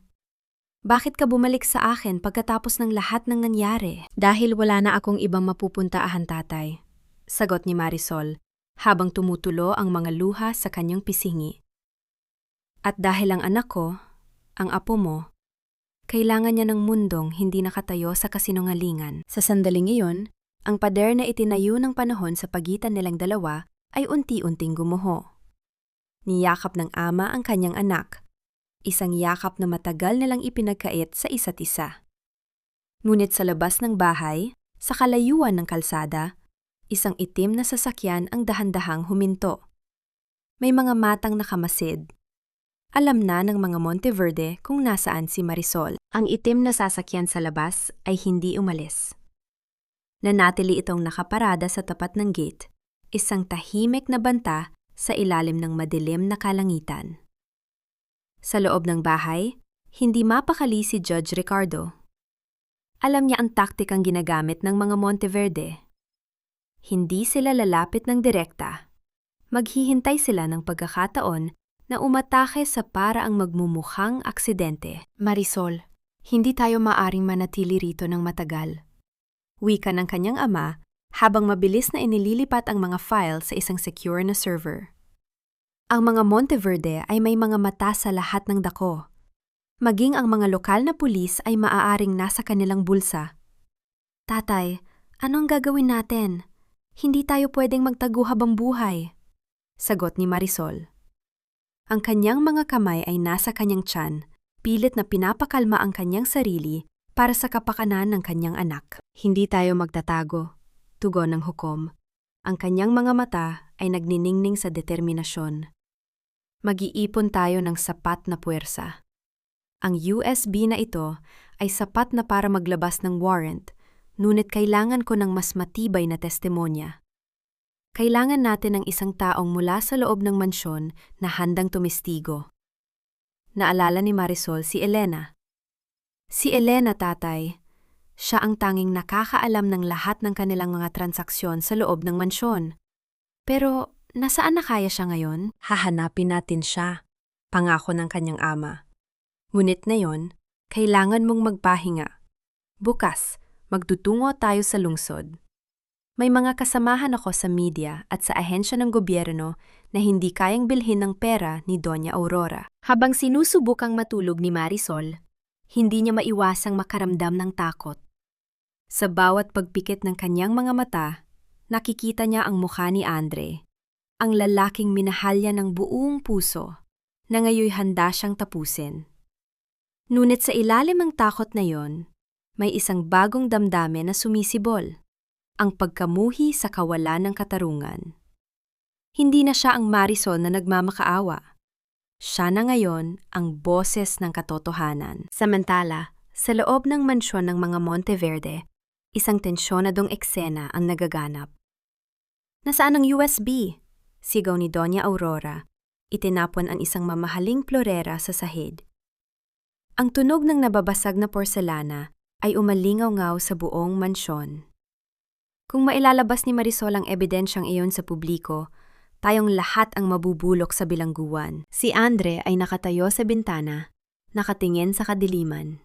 Bakit ka bumalik sa akin pagkatapos ng lahat ng nangyari? Dahil wala na akong ibang mapupuntahan, tatay. Sagot ni Marisol, habang tumutulo ang mga luha sa kanyang pisngi. At dahil ang anak ko, ang apo mo, kailangan niya ng mundong hindi nakatayo sa kasinungalingan. Sa sandaling iyon, ang pader na itinayo ng panahon sa pagitan nilang dalawa ay unti-unting gumuho. Niyakap ng ama ang kanyang anak, isang yakap na matagal nilang ipinagkait sa isa't isa. Ngunit sa labas ng bahay, sa kalayuan ng kalsada, isang itim na sasakyan ang dahan-dahang huminto. May mga matang nakamasid. Alam na ng mga Monteverde kung nasaan si Marisol. Ang itim na sasakyan sa labas ay hindi umalis. Nanatili itong nakaparada sa tapat ng gate, isang tahimik na banta sa ilalim ng madilim na kalangitan. Sa loob ng bahay, hindi mapakali si Judge Ricardo. Alam niya ang taktikang ginagamit ng mga Monteverde. Hindi sila lalapit ng direkta. Maghihintay sila ng pagkakataon na umatake sa paraang magmumukhang aksidente. Marisol, hindi tayo maaring manatili rito ng matagal. Wika ng kanyang ama habang mabilis na inililipat ang mga file sa isang secure na server. Ang mga Monteverde ay may mga mata sa lahat ng dako. Maging ang mga lokal na pulis ay maaaring nasa kanilang bulsa. Tatay, anong gagawin natin? Hindi tayo pwedeng magtago habang buhay. Sagot ni Marisol. Ang kanyang mga kamay ay nasa kanyang tiyan, pilit na pinapakalma ang kanyang sarili para sa kapakanan ng kanyang anak. Hindi tayo magtatago, tugon ng hukom. Ang kanyang mga mata ay nagniningning sa determinasyon. Mag-iipon tayo ng sapat na puwersa. Ang USB na ito ay sapat na para maglabas ng warrant, ngunit kailangan ko ng mas matibay na testimonya. Kailangan natin ng isang taong mula sa loob ng mansyon na handang tumistigo. Naalala ni Marisol si Elena. Si Elena, tatay. Siya ang tanging nakakaalam ng lahat ng kanilang mga transaksyon sa loob ng mansyon. Pero nasaan na kaya siya ngayon? Hahanapin natin siya, pangako ng kanyang ama. Ngunit ngayon, kailangan mong magpahinga. Bukas, magtutungo tayo sa lungsod. May mga kasamahan ako sa media at sa ahensya ng gobyerno na hindi kayang bilhin ng pera ni Doña Aurora. Habang sinusubukang matulog ni Marisol, hindi niya maiwasang makaramdam ng takot. Sa bawat pagpikit ng kanyang mga mata, nakikita niya ang mukha ni Andre, ang lalaking minahal niya ng buong puso, na ngayoy handa siyang tapusin. Ngunit sa ilalim ng takot na yon, may isang bagong damdamin na sumisibol, ang pagkamuhi sa kawalan ng katarungan. Hindi na siya ang Marisol na nagmamakaawa. Siya na ngayon ang boses ng katotohanan. Samantala, sa loob ng mansyon ng mga Monteverde, isang tensyonadong eksena ang nagaganap. Nasaan ang USB? Sigaw ni Doña Aurora. Itinapon ang isang mamahaling plorera sa sahig. Ang tunog ng nababasag na porselana ay umalingaw-ngaw sa buong mansyon. Kung mailalabas ni Marisol ang ebidensyang iyon sa publiko, tayong lahat ang mabubulok sa bilangguan. Si Andre ay nakatayo sa bintana, nakatingin sa kadiliman.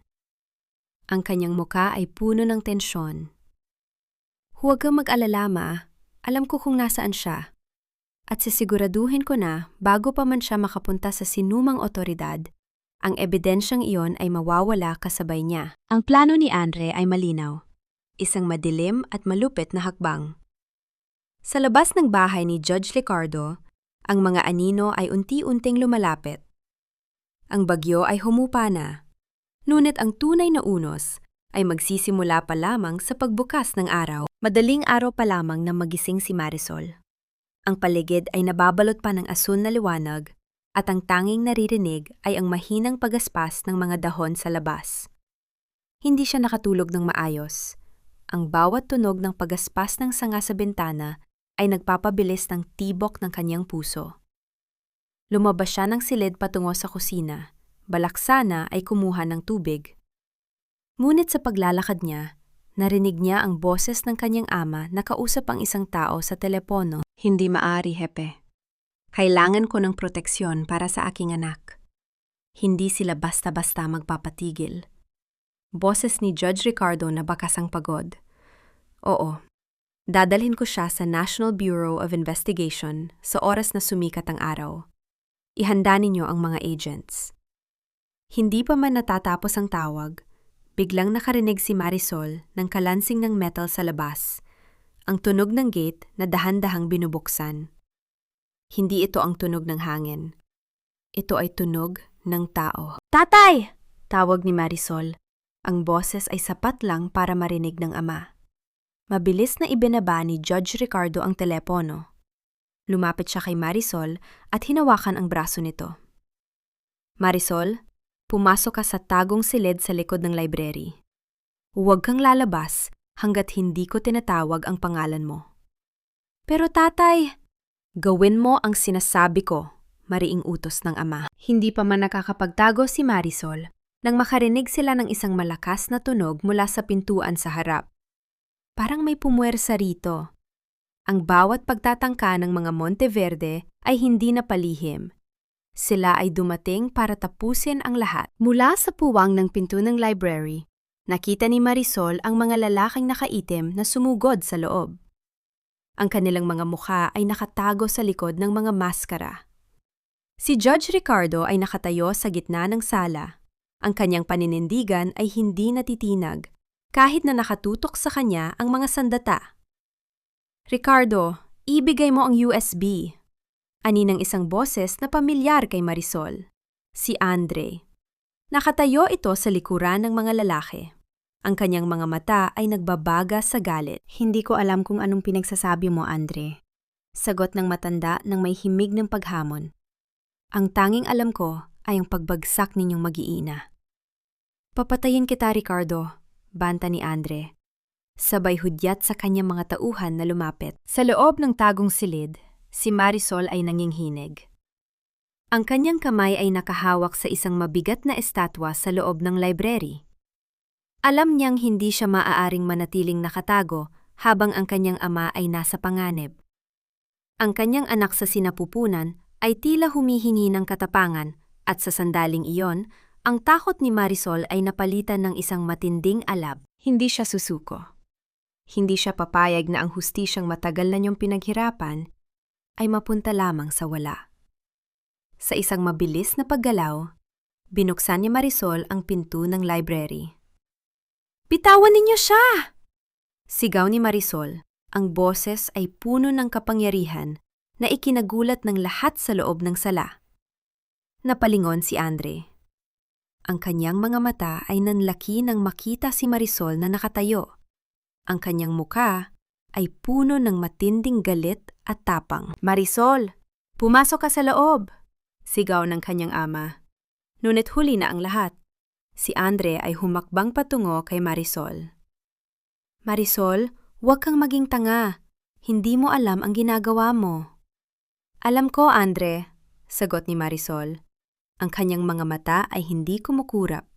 Ang kanyang muka ay puno ng tensyon. Huwag kang mag-alala, Ma. Alam ko kung nasaan siya. At sisiguraduhin ko na bago pa man siya makapunta sa sinumang otoridad, ang ebidensyang iyon ay mawawala kasabay niya. Ang plano ni Andre ay malinaw. Isang madilim at malupit na hakbang. Sa labas ng bahay ni Judge Ricardo, ang mga anino ay unti-unting lumalapit. Ang bagyo ay humupa na, ngunit ang tunay na unos ay magsisimula pa lamang sa pagbukas ng araw. Madaling araw pa lamang na magising si Marisol. Ang paligid ay nababalot pa ng asul na liwanag at ang tanging naririnig ay ang mahinang pagaspas ng mga dahon sa labas. Hindi siya nakatulog ng maayos. Ang bawat tunog ng pagaspas ng sanga sa bintana ay nagpapabilis ng tibok ng kanyang puso. Lumabas siya ng silid patungo sa kusina. Balak sana ay kumuha ng tubig. Ngunit sa paglalakad niya, narinig niya ang boses ng kanyang ama na kausap ang isang tao sa telepono. Hindi maari, Hepe. Kailangan ko ng proteksyon para sa aking anak. Hindi sila basta-basta magpapatigil. Boses ni Judge Ricardo na bakas ang pagod. Oo, dadalhin ko siya sa National Bureau of Investigation sa oras na sumikat ang araw. Ihanda ninyo ang mga agents. Hindi pa man natatapos ang tawag, biglang nakarinig si Marisol ng kalansing ng metal sa labas, ang tunog ng gate na dahan-dahang binubuksan. Hindi ito ang tunog ng hangin. Ito ay tunog ng tao. Tatay! Tawag ni Marisol. Ang boses ay sapat lang para marinig ng ama. Mabilis na ibinaba ni Judge Ricardo ang telepono. Lumapit siya kay Marisol at hinawakan ang braso nito. Marisol, pumasok ka sa tagong silid sa likod ng library. Huwag kang lalabas hanggat hindi ko tinatawag ang pangalan mo. Pero tatay, gawin mo ang sinasabi ko, mariing utos ng ama. Hindi pa man nakakapagtago si Marisol nang makarinig sila ng isang malakas na tunog mula sa pintuan sa harap. Parang may pumuwersa rito. Ang bawat pagtatangka ng mga Monteverde ay hindi na palihim. Sila ay dumating para tapusin ang lahat. Mula sa puwang ng pinto ng library, nakita ni Marisol ang mga lalaking nakaitim na sumugod sa loob. Ang kanilang mga mukha ay nakatago sa likod ng mga maskara. Si Judge Ricardo ay nakatayo sa gitna ng sala. Ang kanyang paninindigan ay hindi natitinag, kahit na nakatutok sa kanya ang mga sandata. Ricardo, ibigay mo ang USB. Ani ng isang boses na pamilyar kay Marisol. Si Andre. Nakatayo ito sa likuran ng mga lalaki. Ang kanyang mga mata ay nagbabaga sa galit. Hindi ko alam kung anong pinagsasabi mo, Andre. Sagot ng matanda nang may himig ng paghamon. Ang tanging alam ko ay ang pagbagsak ninyong mag-iina. Papatayin kita, Ricardo, banta ni Andre. Sabay hudyat sa kanyang mga tauhan na lumapit. Sa loob ng tagong silid, si Marisol ay nanginghinig. Ang kanyang kamay ay nakahawak sa isang mabigat na estatwa sa loob ng library. Alam niyang hindi siya maaaring manatiling nakatago habang ang kanyang ama ay nasa panganib. Ang kanyang anak sa sinapupunan ay tila humihingi ng katapangan at sa sandaling iyon, ang takot ni Marisol ay napalitan ng isang matinding alab. Hindi siya susuko. Hindi siya papayag na ang hustisyang matagal na niyong pinaghirapan ay mapunta lamang sa wala. Sa isang mabilis na paggalaw, binuksan ni Marisol ang pinto ng library. "Bitawan ninyo siya!" Sigaw ni Marisol. Ang boses ay puno ng kapangyarihan na ikinagulat ng lahat sa loob ng sala. Napalingon si Andre. Ang kanyang mga mata ay nanlaki nang makita si Marisol na nakatayo. Ang kanyang muka ay puno ng matinding galit at tapang. "Marisol, pumasok ka sa loob!" Sigaw ng kanyang ama. Ngunit huli na ang lahat. Si Andre ay humakbang patungo kay Marisol. "Marisol, huwag kang maging tanga. Hindi mo alam ang ginagawa mo." "Alam ko, Andre," sagot ni Marisol. Ang kanyang mga mata ay hindi kumukurap.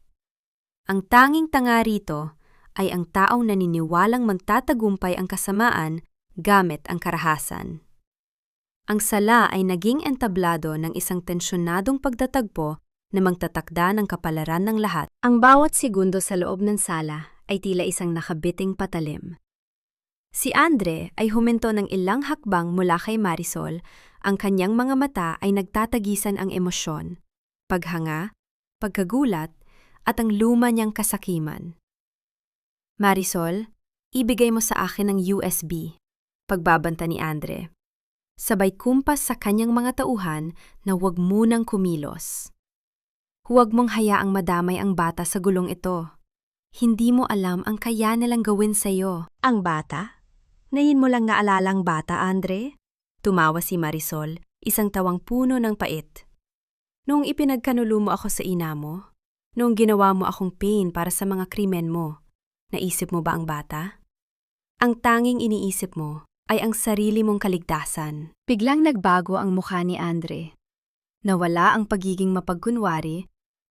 Ang tanging tanga rito ay ang taong naniniwalang magtatagumpay ang kasamaan gamit ang karahasan. Ang sala ay naging entablado ng isang tensyonadong pagtatagpo na magtatakda ng kapalaran ng lahat. Ang bawat segundo sa loob ng sala ay tila isang nakabiting patalim. Si Andre ay huminto ng ilang hakbang mula kay Marisol. Ang kanyang mga mata ay nagtatagisan ang emosyon, paghanga, pagkagulat, at ang luma niyang kasakiman. "Marisol, ibigay mo sa akin ang USB," pagbabanta ni Andre. Sabay kumpas sa kanyang mga tauhan na huwag munang kumilos. "Huwag mong hayaang madamay ang bata sa gulong ito. Hindi mo alam ang kaya nilang gawin sa'yo." "Ang bata? Ngayon mo lang naalalang bata, Andre?" Tumawa si Marisol, isang tawang puno ng pait. "Noong ipinagkanulo mo ako sa ina mo, noong ginawa mo akong pain para sa mga krimen mo, naisip mo ba ang bata? Ang tanging iniisip mo ay ang sarili mong kaligtasan." Biglang nagbago ang mukha ni Andre. Nawala ang pagiging mapagkunwari,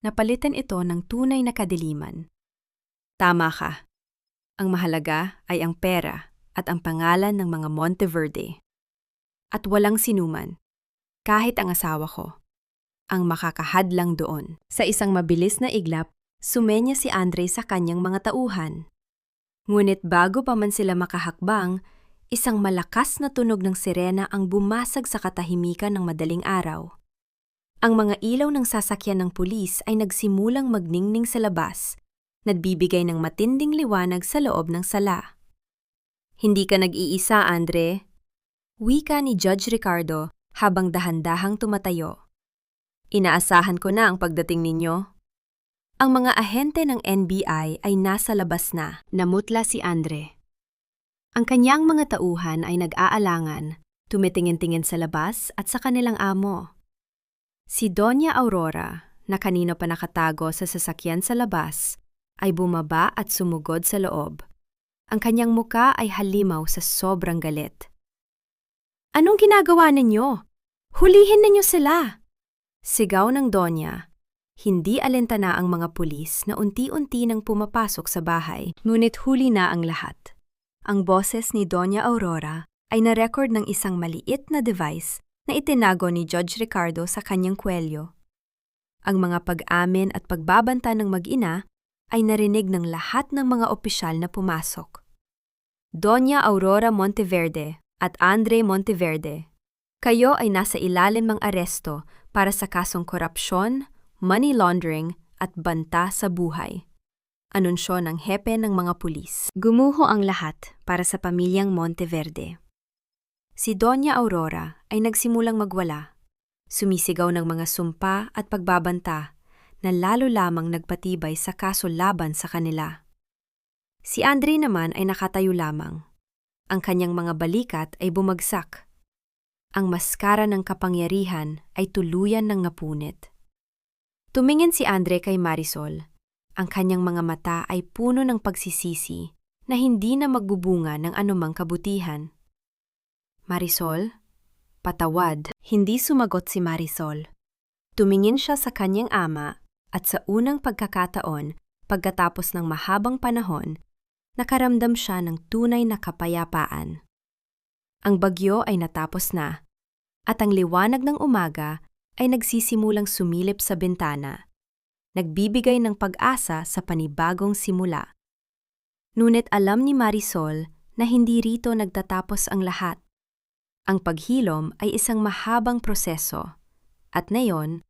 napalitan ito ng tunay na kadiliman. "Tama ka. Ang mahalaga ay ang pera at ang pangalan ng mga Monteverde. At walang sinuman, kahit ang asawa ko, ang makakahadlang doon." Sa isang mabilis na iglap, sumenya si Andre sa kanyang mga tauhan. Ngunit bago pa man sila makahakbang, isang malakas na tunog ng sirena ang bumasag sa katahimikan ng madaling araw. Ang mga ilaw ng sasakyan ng pulis ay nagsimulang magningning sa labas, nagbibigay ng matinding liwanag sa loob ng sala. "Hindi ka nag-iisa, Andre," wika ni Judge Ricardo habang dahan-dahang tumatayo. "Inaasahan ko na ang pagdating ninyo." Ang mga ahente ng NBI ay nasa labas na. Namutla si Andre. Ang kanyang mga tauhan ay nag-aalangan, tumitingin-tingin sa labas at sa kanilang amo. Si Doña Aurora, na kanino pa nakatago sa sasakyan sa labas, ay bumaba at sumugod sa loob. Ang kanyang muka ay halimaw sa sobrang galit. "Anong ginagawa ninyo? Hulihin ninyo sila!" Sigaw ng Donya. Hindi alintana ang mga pulis na unti-unti nang pumapasok sa bahay, ngunit huli na ang lahat. Ang boses ni Doña Aurora ay na-record ng isang maliit na device na itinago ni Judge Ricardo sa kanyang kwelyo. Ang mga pag-amin at pagbabanta ng mag-ina ay narinig ng lahat ng mga opisyal na pumasok. "Doña Aurora Monteverde at Andre Monteverde, kayo ay nasa ilalim ng aresto para sa kasong korupsyon, money laundering at banta sa buhay," anunsyo ng hepe ng mga pulis. Gumuho ang lahat para sa pamilyang Monteverde. Si Doña Aurora ay nagsimulang magwala, sumisigaw ng mga sumpa at pagbabanta na lalo lamang nagpatibay sa kaso laban sa kanila. Si Andre naman ay nakatayo lamang. Ang kanyang mga balikat ay bumagsak. Ang maskara ng kapangyarihan ay tuluyan ng napunit. Tumingin si Andre kay Marisol. Ang kanyang mga mata ay puno ng pagsisisi na hindi na magbubunga ng anumang kabutihan. Marisol? Patawad. Hindi sumagot si Marisol. Tumingin siya sa kanyang ama at sa unang pagkakataon, pagkatapos ng mahabang panahon, nakaramdam siya ng tunay na kapayapaan. Ang bagyo ay natapos na, at ang liwanag ng umaga ay nagsisimulang sumilip sa bintana, nagbibigay ng pag-asa sa panibagong simula. Ngunit alam ni Marisol na hindi rito nagtatapos ang lahat. Ang paghilom ay isang mahabang proseso, at ngayon,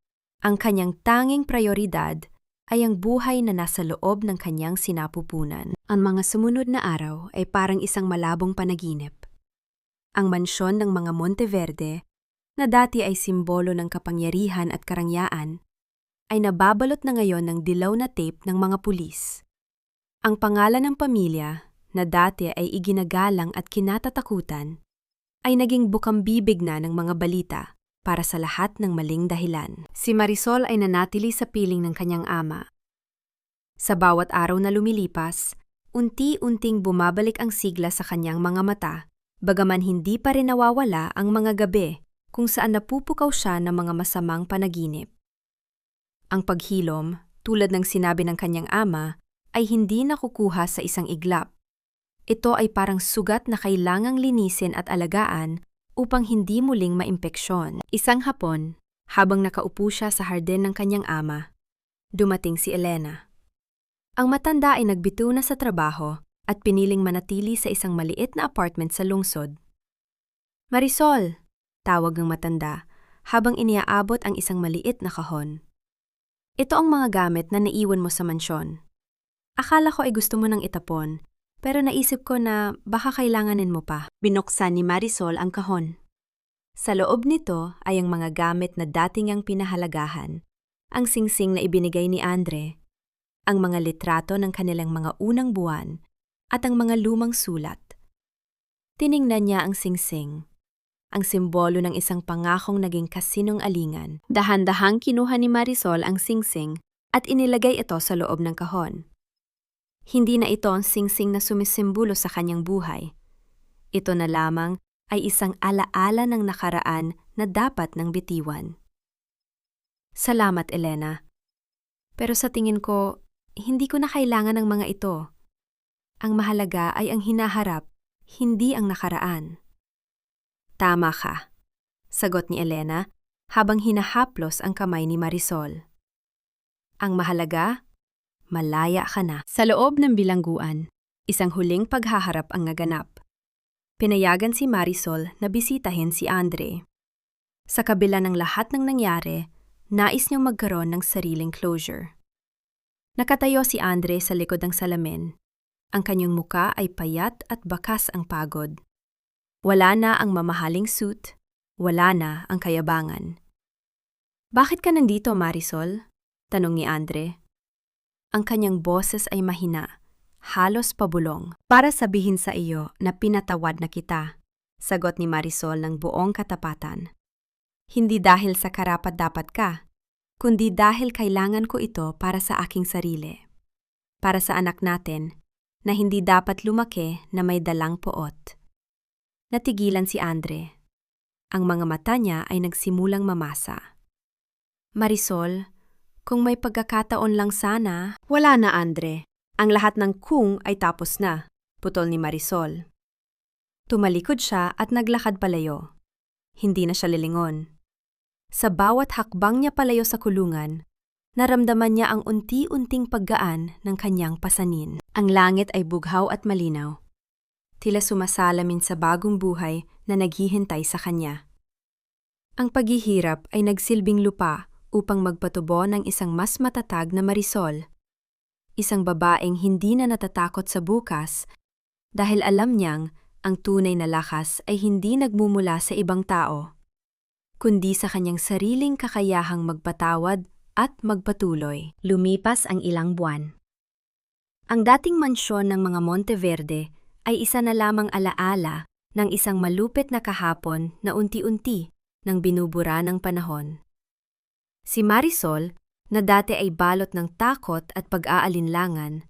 ang kanyang tanging prioridad ay ang buhay na nasa loob ng kanyang sinapupunan. Ang mga sumunod na araw ay parang isang malabong panaginip. Ang mansyon ng mga Monteverde, na dati ay simbolo ng kapangyarihan at karangyaan, ay nababalot na ngayon ng dilaw na tape ng mga pulis. Ang pangalan ng pamilya, na dati ay iginagalang at kinatatakutan, ay naging bukang-bibig na ng mga balita para sa lahat ng maling dahilan. Si Marisol ay nanatili sa piling ng kanyang ama. Sa bawat araw na lumilipas, unti-unting bumabalik ang sigla sa kanyang mga mata, bagaman hindi pa rin nawawala ang mga gabi kung saan napupukaw siya ng mga masamang panaginip. Ang paghilom, tulad ng sinabi ng kanyang ama, ay hindi nakukuha sa isang iglap. Ito ay parang sugat na kailangang linisin at alagaan upang hindi muling maimpeksyon. Isang hapon, habang nakaupo siya sa hardin ng kanyang ama, dumating si Elena. Ang matanda ay nagbitiw na sa trabaho at piniling manatili sa isang maliit na apartment sa lungsod. "Marisol," tawag ng matanda habang iniaabot ang isang maliit na kahon. "Ito ang mga gamit na naiwan mo sa mansyon. Akala ko ay gusto mo nang itapon, pero naisip ko na baka kailanganin mo pa." Binuksan ni Marisol ang kahon. Sa loob nito ay ang mga gamit na dating niyang pinahalagahan, ang singsing na ibinigay ni Andre, ang mga litrato ng kanilang mga unang buwan, at ang mga lumang sulat. Tiningnan niya ang singsing, ang simbolo ng isang pangakong naging kasinungalingan. Dahan-dahang kinuha ni Marisol ang singsing at inilagay ito sa loob ng kahon. Hindi na ito ang singsing na sumisimbolo sa kanyang buhay. Ito na lamang ay isang alaala ng nakaraan na dapat nang bitiwan. "Salamat, Elena. Pero sa tingin ko, hindi ko na kailangan ng mga ito. Ang mahalaga ay ang hinaharap, hindi ang nakaraan." "Tama ka," sagot ni Elena habang hinahaplos ang kamay ni Marisol. "Ang mahalaga, malaya ka na." Sa loob ng bilangguan, isang huling paghaharap ang naganap. Pinayagan si Marisol na bisitahin si Andre. Sa kabila ng lahat ng nangyari, nais niyang magkaroon ng sariling closure. Nakatayo si Andre sa likod ng salamin. Ang kanyang muka ay payat at bakas ang pagod. Wala na ang mamahaling suit, wala na ang kayabangan. "Bakit ka nandito, Marisol?" tanong ni Andre. Ang kanyang boses ay mahina, halos pabulong. "Para sabihin sa iyo na pinatawad na kita," sagot ni Marisol ng buong katapatan. "Hindi dahil sa karapat-dapat ka, kundi dahil kailangan ko ito para sa aking sarili. Para sa anak natin, na hindi dapat lumaki na may dalang poot." Natigilan si Andre. Ang mga mata niya ay nagsimulang mamasa. "Marisol, kung may pagkakataon lang sana..." "Wala na, Andre. Ang lahat ng kung ay tapos na," putol ni Marisol. Tumalikod siya at naglakad palayo. Hindi na siya lilingon. Sa bawat hakbang niya palayo sa kulungan, naramdaman niya ang unti-unting paggaan ng kanyang pasanin. Ang langit ay bughaw at malinaw. Tila sumasalamin sa bagong buhay na naghihintay sa kanya. Ang paghihirap ay nagsilbing lupa upang magpatubo ng isang mas matatag na Marisol. Isang babaeng hindi na natatakot sa bukas dahil alam niyang ang tunay na lakas ay hindi nagmumula sa ibang tao, kundi sa kanyang sariling kakayahang magpatawad at magpatuloy. Lumipas ang ilang buwan. Ang dating mansyon ng mga Monteverde ay isa na lamang alaala ng isang malupit na kahapon na unti-unti nang binubura ng panahon. Si Marisol, na dati ay balot ng takot at pag-aalinlangan,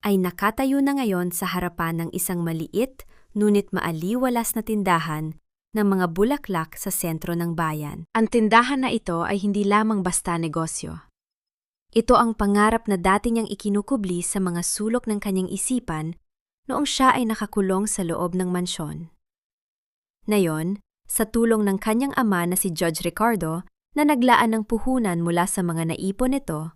ay nakatayo na ngayon sa harapan ng isang maliit ngunit maaliwalas na tindahan ng mga bulaklak sa sentro ng bayan. Ang tindahan na ito ay hindi lamang basta negosyo. Ito ang pangarap na dati niyang ikinukubli sa mga sulok ng kanyang isipan noong siya ay nakakulong sa loob ng mansyon. Ngayon, sa tulong ng kanyang ama na si Judge Ricardo na naglaan ng puhunan mula sa mga naipon nito,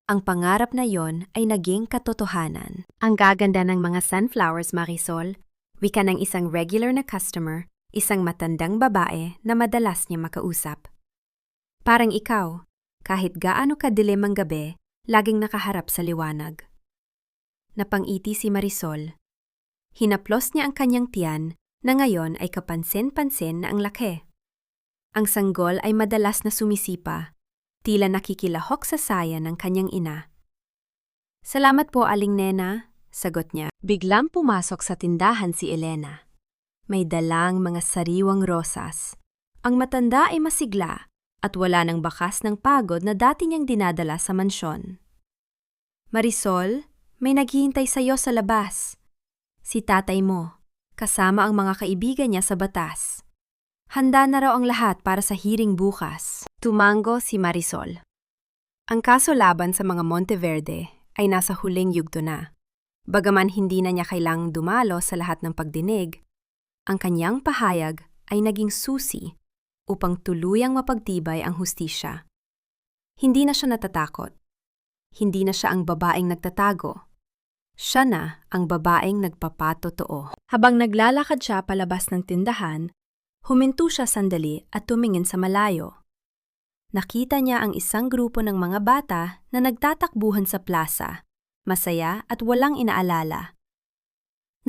ang pangarap na yon ay naging katotohanan. Ang gaganda ng mga sunflowers, Marisol, wika ng isang regular na customer, isang matandang babae na madalas niya makausap. Parang ikaw, kahit gaano kadilim ang gabi, laging nakaharap sa liwanag. Napangiti si Marisol. Hinaplos niya ang kanyang tiyan na ngayon ay kapansin-pansin na ang laki. Ang sanggol ay madalas na sumisipa, tila nakikilahok sa saya ng kanyang ina. "Salamat po, Aling Nena," sagot niya. Biglang pumasok sa tindahan si Elena. May dalang mga sariwang rosas. Ang matanda ay masigla at wala ng bakas ng pagod na dati niyang dinadala sa mansyon. "Marisol, may naghihintay sa iyo sa labas. Si tatay mo, kasama ang mga kaibigan niya sa batas. Handa na raw ang lahat para sa hearing bukas." Tumango si Marisol. Ang kaso laban sa mga Monteverde ay nasa huling yugto na. Bagaman hindi na niya kailangang dumalo sa lahat ng pagdinig, ang kanyang pahayag ay naging susi upang tuluyang mapagtibay ang hustisya. Hindi na siya natatakot. Hindi na siya ang babaeng nagtatago. Siya na ang babaeng nagpapatotoo. Habang naglalakad siya palabas ng tindahan, huminto siya sandali at tumingin sa malayo. Nakita niya ang isang grupo ng mga bata na nagtatakbuhan sa plaza, masaya at walang inaalala.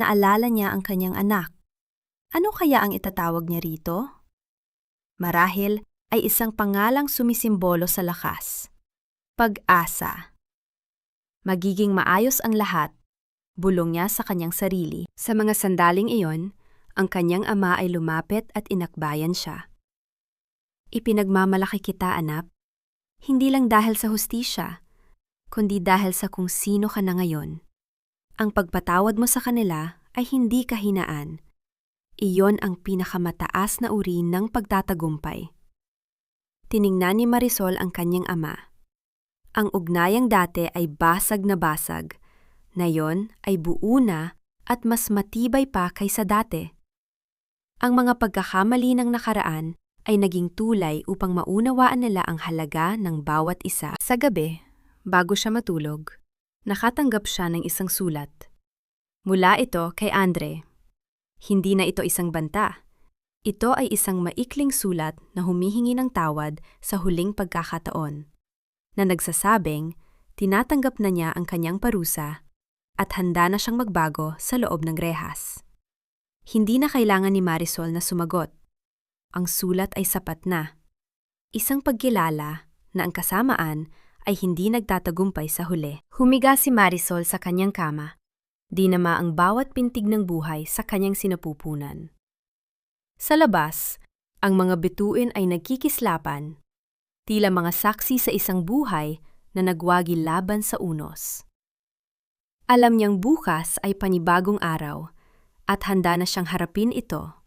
Naalala niya ang kanyang anak. Ano kaya ang itatawag niya rito? Marahil ay isang pangalang sumisimbolo sa lakas. Pag-asa. Magiging maayos ang lahat, bulong niya sa kanyang sarili. Sa mga sandaling iyon, ang kanyang ama ay lumapit at inakbayan siya. "Ipinagmamalaki kita, anak, hindi lang dahil sa hustisya, kundi dahil sa kung sino ka na ngayon. Ang pagpatawad mo sa kanila ay hindi kahinaan. Iyon ang pinakamataas na uri ng pagtatagumpay." Tiningnan ni Marisol ang kanyang ama. Ang ugnayang dati ay basag na basag, ngayon ay buo na at mas matibay pa kaysa dati. Ang mga pagkakamali ng nakaraan ay naging tulay upang maunawaan nila ang halaga ng bawat isa. Sa gabi, bago siya matulog, nakatanggap siya ng isang sulat. Mula ito kay Andre. Hindi na ito isang banta. Ito ay isang maikling sulat na humihingi ng tawad sa huling pagkakataon, na nagsasabing tinatanggap na niya ang kanyang parusa at handa na siyang magbago sa loob ng rehas. Hindi na kailangan ni Marisol na sumagot. Ang sulat ay sapat na. Isang pagkilala na ang kasamaan ay hindi nagtatagumpay sa huli. Humiga si Marisol sa kanyang kama. Dinama ang bawat pintig ng buhay sa kanyang sinapupunan. Sa labas, ang mga bituin ay nagkikislapan, tila mga saksi sa isang buhay na nagwagi laban sa unos. Alam niyang bukas ay panibagong araw at handa na siyang harapin ito.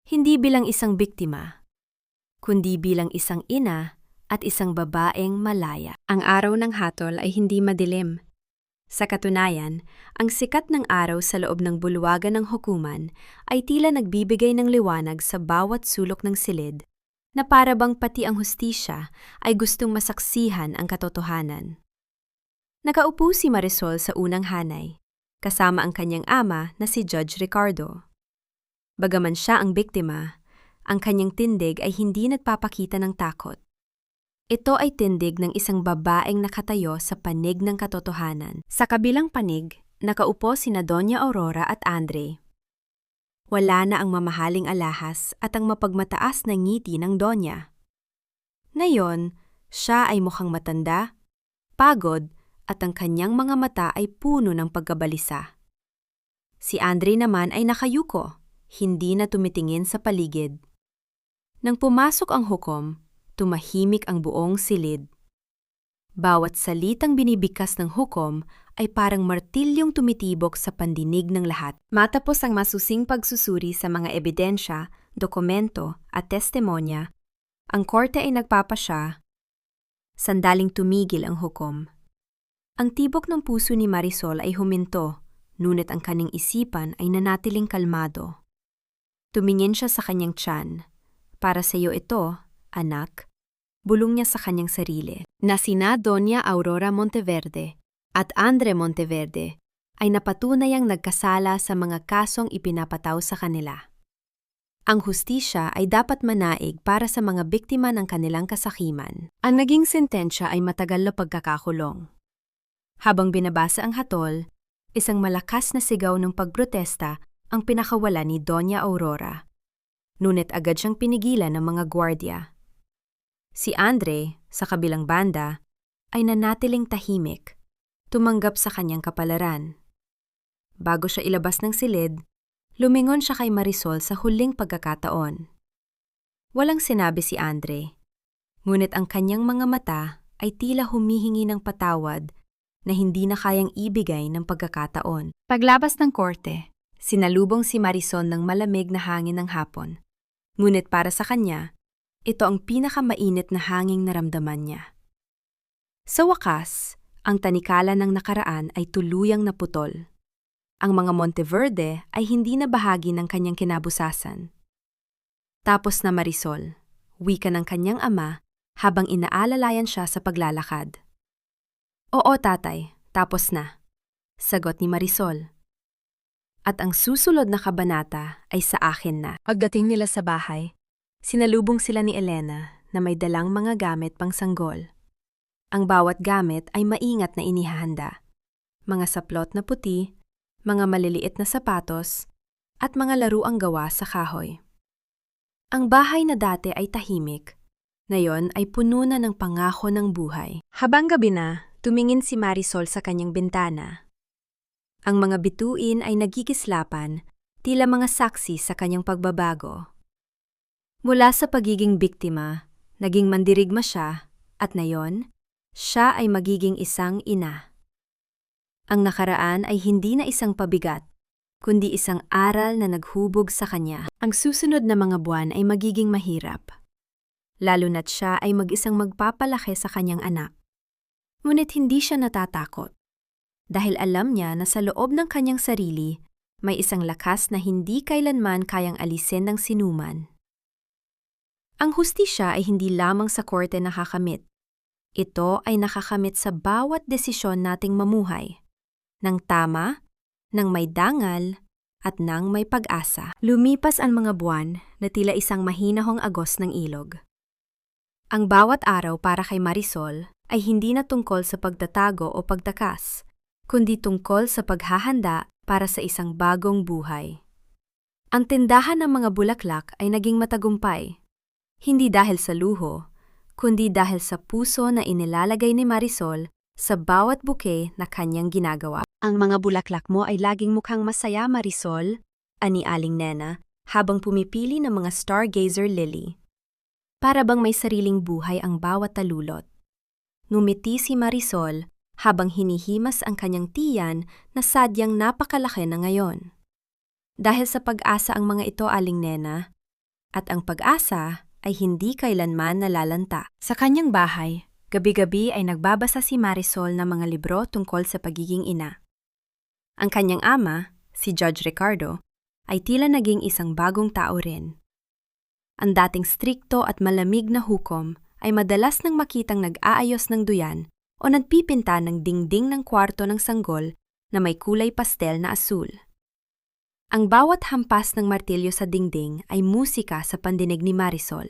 Hindi bilang isang biktima, kundi bilang isang ina at isang babaeng malaya. Ang araw ng hatol ay hindi madilim. Sa katunayan, ang sikat ng araw sa loob ng bulwagan ng hukuman ay tila nagbibigay ng liwanag sa bawat sulok ng silid, na para bang pati ang hustisya ay gustong masaksihan ang katotohanan. Nakaupo si Marisol sa unang hanay, kasama ang kanyang ama na si Judge Ricardo. Bagaman siya ang biktima, ang kanyang tindig ay hindi nagpapakita ng takot. Ito ay tindig ng isang babaeng nakatayo sa panig ng katotohanan. Sa kabilang panig, nakaupo sina Doña Aurora at Andre. Wala na ang mamahaling alahas at ang mapagmataas na ngiti ng Donya. Ngayon, siya ay mukhang matanda, pagod at ang kanyang mga mata ay puno ng pagkabalisa. Si Andre naman ay nakayuko, hindi na tumitingin sa paligid. Nang pumasok ang hukom, tumahimik ang buong silid. Bawat salitang binibigkas ng hukom ay parang martilyong tumitibok sa pandinig ng lahat. Matapos ang masusing pagsusuri sa mga ebidensya, dokumento at testimonya, ang korte ay nagpapasya. Sandaling tumigil ang hukom. Ang tibok ng puso ni Marisol ay huminto, ngunit ang kanyang isipan ay nanatiling kalmado. Tumingin siya sa kanyang tiyan. Para sa iyo ito, anak, bulong niya sa kanyang sarili, na sina Doña Aurora Monteverde at Andre Monteverde ay napatunayang nagkasala sa mga kasong ipinapataw sa kanila. Ang hustisya ay dapat manaig para sa mga biktima ng kanilang kasakiman. Ang naging sentensya ay matagal na pagkakakulong. Habang binabasa ang hatol, isang malakas na sigaw ng pagprotesta ang pinakawala ni Doña Aurora. Ngunit agad siyang pinigilan ng mga gwardiya. Si Andre, sa kabilang banda, ay nanatiling tahimik, tumanggap sa kanyang kapalaran. Bago siya ilabas ng silid, lumingon siya kay Marisol sa huling pagkakataon. Walang sinabi si Andre, ngunit ang kanyang mga mata ay tila humihingi ng patawad na hindi na kayang ibigay ng pagkakataon. Paglabas ng korte, sinalubong si Marisol ng malamig na hangin ng hapon. Ngunit para sa kanya, ito ang pinakamainit na hanging naramdaman niya. Sa wakas, ang tanikala ng nakaraan ay tuluyang naputol. Ang mga Monteverde ay hindi na bahagi ng kanyang kinabusasan. Tapos na Marisol, wika ng kanyang ama habang inaalalayan siya sa paglalakad. Oo tatay, tapos na, sagot ni Marisol. At ang susunod na kabanata ay sa akin na. Pagdating nila sa bahay, sinalubong sila ni Elena na may dalang mga gamit pang sanggol. Ang bawat gamit ay maingat na inihahanda. Mga saplot na puti, mga maliliit na sapatos, at mga laruang gawa sa kahoy. Ang bahay na dati ay tahimik, ngayon ay puno na ng pangako ng buhay. Habang gabi na, tumingin si Marisol sa kanyang bintana. Ang mga bituin ay nagigislapan, tila mga saksi sa kanyang pagbabago. Mula sa pagiging biktima, naging mandirigma siya, at ngayon, siya ay magiging isang ina. Ang nakaraan ay hindi na isang pabigat, kundi isang aral na naghubog sa kanya. Ang susunod na mga buwan ay magiging mahirap. Lalo na't siya ay mag-isang magpapalaki sa kanyang anak. Ngunit hindi siya natatakot. Dahil alam niya na sa loob ng kanyang sarili, may isang lakas na hindi kailanman kayang alisin ng sinuman. Ang hustisya ay hindi lamang sa korte nakakamit. Ito ay nakakamit sa bawat desisyon nating mamuhay. Nang tama, nang may dangal, at nang may pag-asa. Lumipas ang mga buwan na tila isang mahinahong agos ng ilog. Ang bawat araw para kay Marisol ay hindi na tungkol sa pagtatago o pagtakas, kundi tungkol sa paghahanda para sa isang bagong buhay. Ang tindahan ng mga bulaklak ay naging matagumpay, hindi dahil sa luho, kundi dahil sa puso na inilalagay ni Marisol sa bawat bouquet na kanyang ginagawa. Ang mga bulaklak mo ay laging mukhang masaya, Marisol, ani Aling Nena, habang pumipili ng mga stargazer lily. Para bang may sariling buhay ang bawat talulot. Ngumiti si Marisol habang hinihimas ang kanyang tiyan na sadyang napakalaki na ngayon. Dahil sa pag-asa ang mga ito, Aling Nena, at ang pag-asa ay hindi kailanman nalalanta. Sa kanyang bahay, gabi-gabi ay nagbabasa si Marisol ng mga libro tungkol sa pagiging ina. Ang kanyang ama, si Judge Ricardo, ay tila naging isang bagong tao rin. Ang dating strikto at malamig na hukom ay madalas nang makitang nag-aayos ng duyan o nagpipinta ng dingding ng kwarto ng sanggol na may kulay pastel na asul. Ang bawat hampas ng martilyo sa dingding ay musika sa pandinig ni Marisol.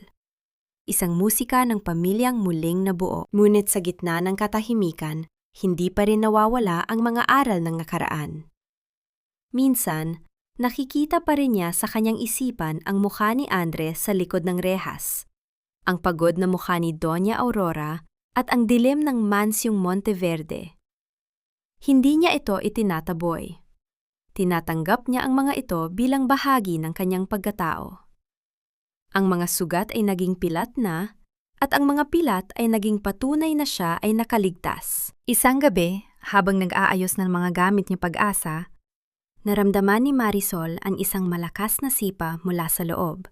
Isang musika ng pamilyang muling nabuo. Ngunit sa gitna ng katahimikan, hindi pa rin nawawala ang mga aral ng nakaraan. Minsan, nakikita pa rin niya sa kanyang isipan ang mukha ni Andre sa likod ng rehas, ang pagod na mukha ni Doña Aurora at ang dilim ng mansyong Monteverde. Hindi niya ito itinataboy. Tinatanggap niya ang mga ito bilang bahagi ng kanyang pagkatao. Ang mga sugat ay naging pilat na, at ang mga pilat ay naging patunay na siya ay nakaligtas. Isang gabi, habang nag-aayos ng mga gamit niya Pag-asa, naramdaman ni Marisol ang isang malakas na sipa mula sa loob.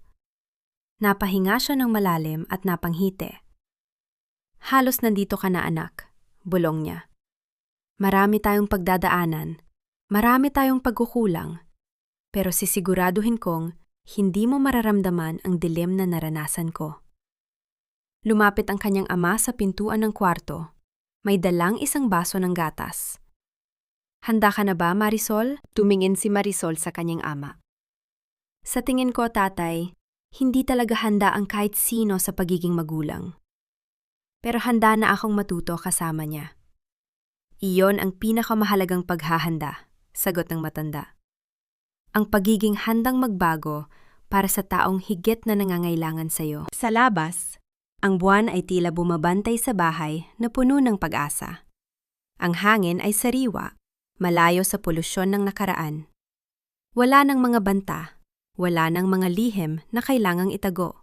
Napahinga siya ng malalim at napanghiti. "Halos nandito ka na, anak," bulong niya. "Marami tayong pagdadaanan, marami tayong pagkukulang, pero sisiguraduhin kong hindi mo mararamdaman ang dilim na naranasan ko." Lumapit ang kanyang ama sa pintuan ng kwarto. May dalang isang baso ng gatas. "Handa ka na ba, Marisol?" Tumingin si Marisol sa kanyang ama. "Sa tingin ko, tatay, hindi talaga handa ang kahit sino sa pagiging magulang. Pero handa na akong matuto kasama niya." "Iyon ang pinakamahalagang paghahanda," sagot ng matanda. "Ang pagiging handang magbago para sa taong higit na nangangailangan sa iyo." Sa labas, ang buwan ay tila bumabantay sa bahay na puno ng pag-asa. Ang hangin ay sariwa, malayo sa polusyon ng nakaraan. Wala ng mga banta, wala ng mga lihim na kailangang itago.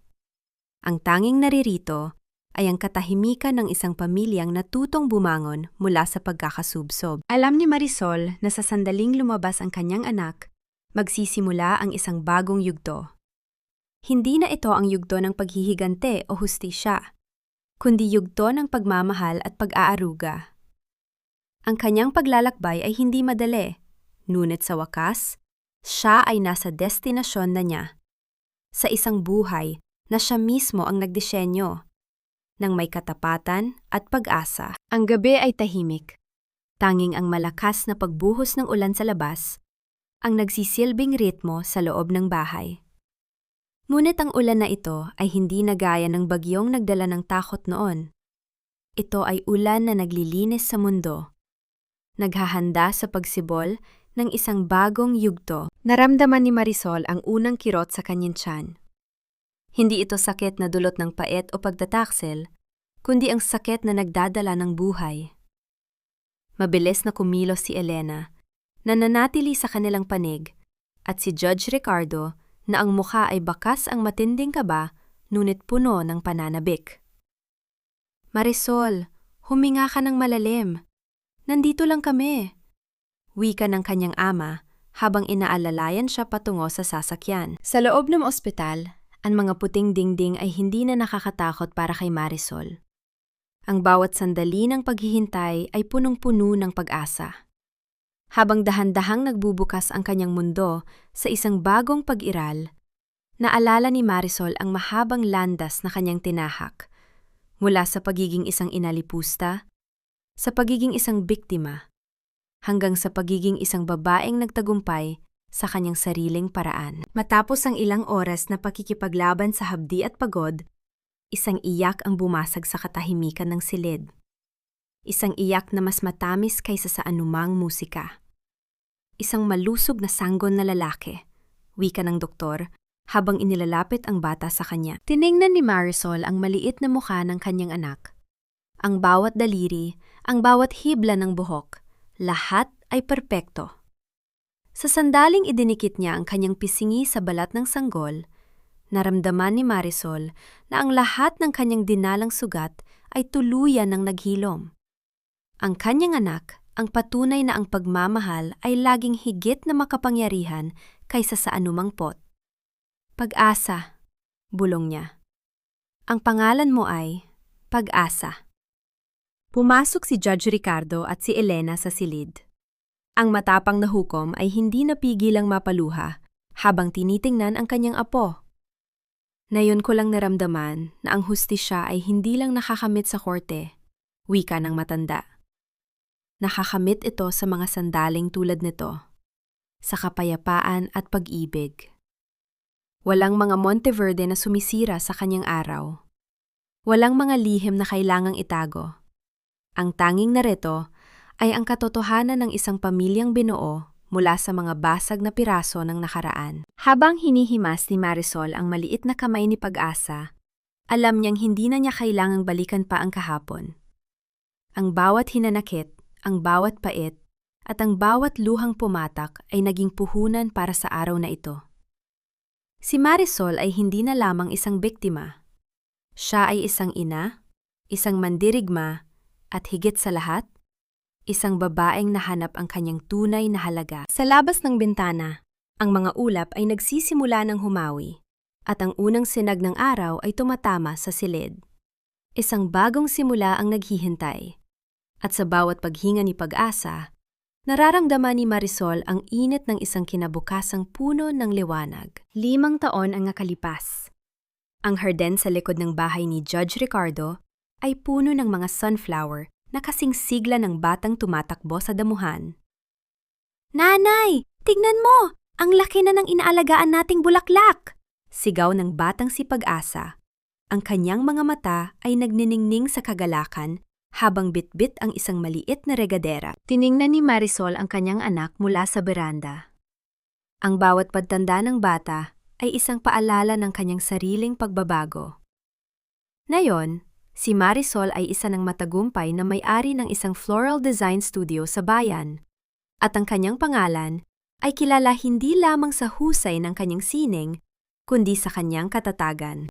Ang tanging naririto ay ang katahimikan ng isang pamilyang natutong bumangon mula sa pagkakasubsob. Alam ni Marisol na sa sandaling lumabas ang kanyang anak, magsisimula ang isang bagong yugto. Hindi na ito ang yugto ng paghihigante o hustisya, kundi yugto ng pagmamahal at pag-aaruga. Ang kanyang paglalakbay ay hindi madali, ngunit sa wakas, siya ay nasa destinasyon na niya. Sa isang buhay na siya mismo ang nagdisenyo, ng may katapatan at pag-asa. Ang gabi ay tahimik. Tanging ang malakas na pagbuhos ng ulan sa labas ang nagsisilbing ritmo sa loob ng bahay. Ngunit ang ulan na ito ay hindi na gaya ng bagyong nagdala ng takot noon. Ito ay ulan na naglilinis sa mundo. Naghahanda sa pagsibol ng isang bagong yugto. Naramdaman ni Marisol ang unang kirot sa kanyang tiyan. Hindi ito sakit na dulot ng pait o pagtataksil, kundi ang sakit na nagdadala ng buhay. Mabilis na kumilos si Elena, na nanatili sa kanilang panig, at si Judge Ricardo na ang mukha ay bakas ang matinding kaba, ngunit puno ng pananabik. "Marisol, huminga ka ng malalim. Nandito lang kami," wika ng kanyang ama habang inaalalayan siya patungo sa sasakyan. Sa loob ng ospital, ang mga puting dingding ay hindi na nakakatakot para kay Marisol. Ang bawat sandali ng paghihintay ay punong-puno ng pag-asa. Habang dahan-dahang nagbubukas ang kanyang mundo sa isang bagong pag-iral, naalala ni Marisol ang mahabang landas na kanyang tinahak, mula sa pagiging isang inalipusta, sa pagiging isang biktima, hanggang sa pagiging isang babaeng nagtagumpay sa kanyang sariling paraan. Matapos ang ilang oras na pakikipaglaban sa habdi at pagod, isang iyak ang bumasag sa katahimikan ng silid. Isang iyak na mas matamis kaysa sa anumang musika. Isang malusog na sanggon na lalaki, wika ng doktor, habang inilalapit ang bata sa kanya. Tiningnan ni Marisol ang maliit na mukha ng kanyang anak. Ang bawat daliri, ang bawat hibla ng buhok, lahat ay perpekto. Sa sandaling idinikit niya ang kanyang pisingi sa balat ng sanggol, naramdaman ni Marisol na ang lahat ng kanyang dinalang sugat ay tuluyan ng naghilom. Ang kanyang anak ang patunay na ang pagmamahal ay laging higit na makapangyarihan kaysa sa anumang pot. "Pag-asa," bulong niya. "Ang pangalan mo ay Pag-asa." Pumasok si Judge Ricardo at si Elena sa silid. Ang matapang na hukom ay hindi napigilang mapaluha habang tinitingnan ang kanyang apo. "Ngayon ko lang naramdaman na ang hustisya ay hindi lang nakakamit sa korte," wika ng matanda. "Nakakamit ito sa mga sandaling tulad nito, sa kapayapaan at pag-ibig. Walang mga Monteverde na sumisira sa kanyang araw. Walang mga lihim na kailangang itago. Ang tanging narito ay ang katotohanan ng isang pamilyang binuo mula sa mga basag na piraso ng nakaraan." Habang hinihimas ni Marisol ang maliit na kamay ni Pag-asa, alam niyang hindi na niya kailangang balikan pa ang kahapon. Ang bawat hinanakit, ang bawat pait, at ang bawat luhang pumatak ay naging puhunan para sa araw na ito. Si Marisol ay hindi na lamang isang biktima. Siya ay isang ina, isang mandirigma, at higit sa lahat, isang babaeng nahanap ang kanyang tunay na halaga. Sa labas ng bintana, ang mga ulap ay nagsisimula ng humawi, at ang unang sinag ng araw ay tumatama sa silid. Isang bagong simula ang naghihintay, at sa bawat paghinga ni Pag-asa, nararamdaman ni Marisol ang init ng isang kinabukasang puno ng liwanag. 5 taon ang nakalipas. Ang harden sa likod ng bahay ni Judge Ricardo ay puno ng mga sunflower na kasing sigla ng batang tumatakbo sa damuhan. "Nanay, tignan mo! Ang laki na ng inaalagaan nating bulaklak!" Sigaw ng batang si Pag-asa. Ang kanyang mga mata ay nagniningning sa kagalakan habang bitbit ang isang maliit na regadera. Tiningnan ni Marisol ang kanyang anak mula sa beranda. Ang bawat pagtanda ng bata ay isang paalala ng kanyang sariling pagbabago. Ngayon, si Marisol ay isa ng matagumpay na may-ari ng isang floral design studio sa bayan, at ang kanyang pangalan ay kilala hindi lamang sa husay ng kanyang sining, kundi sa kanyang katatagan.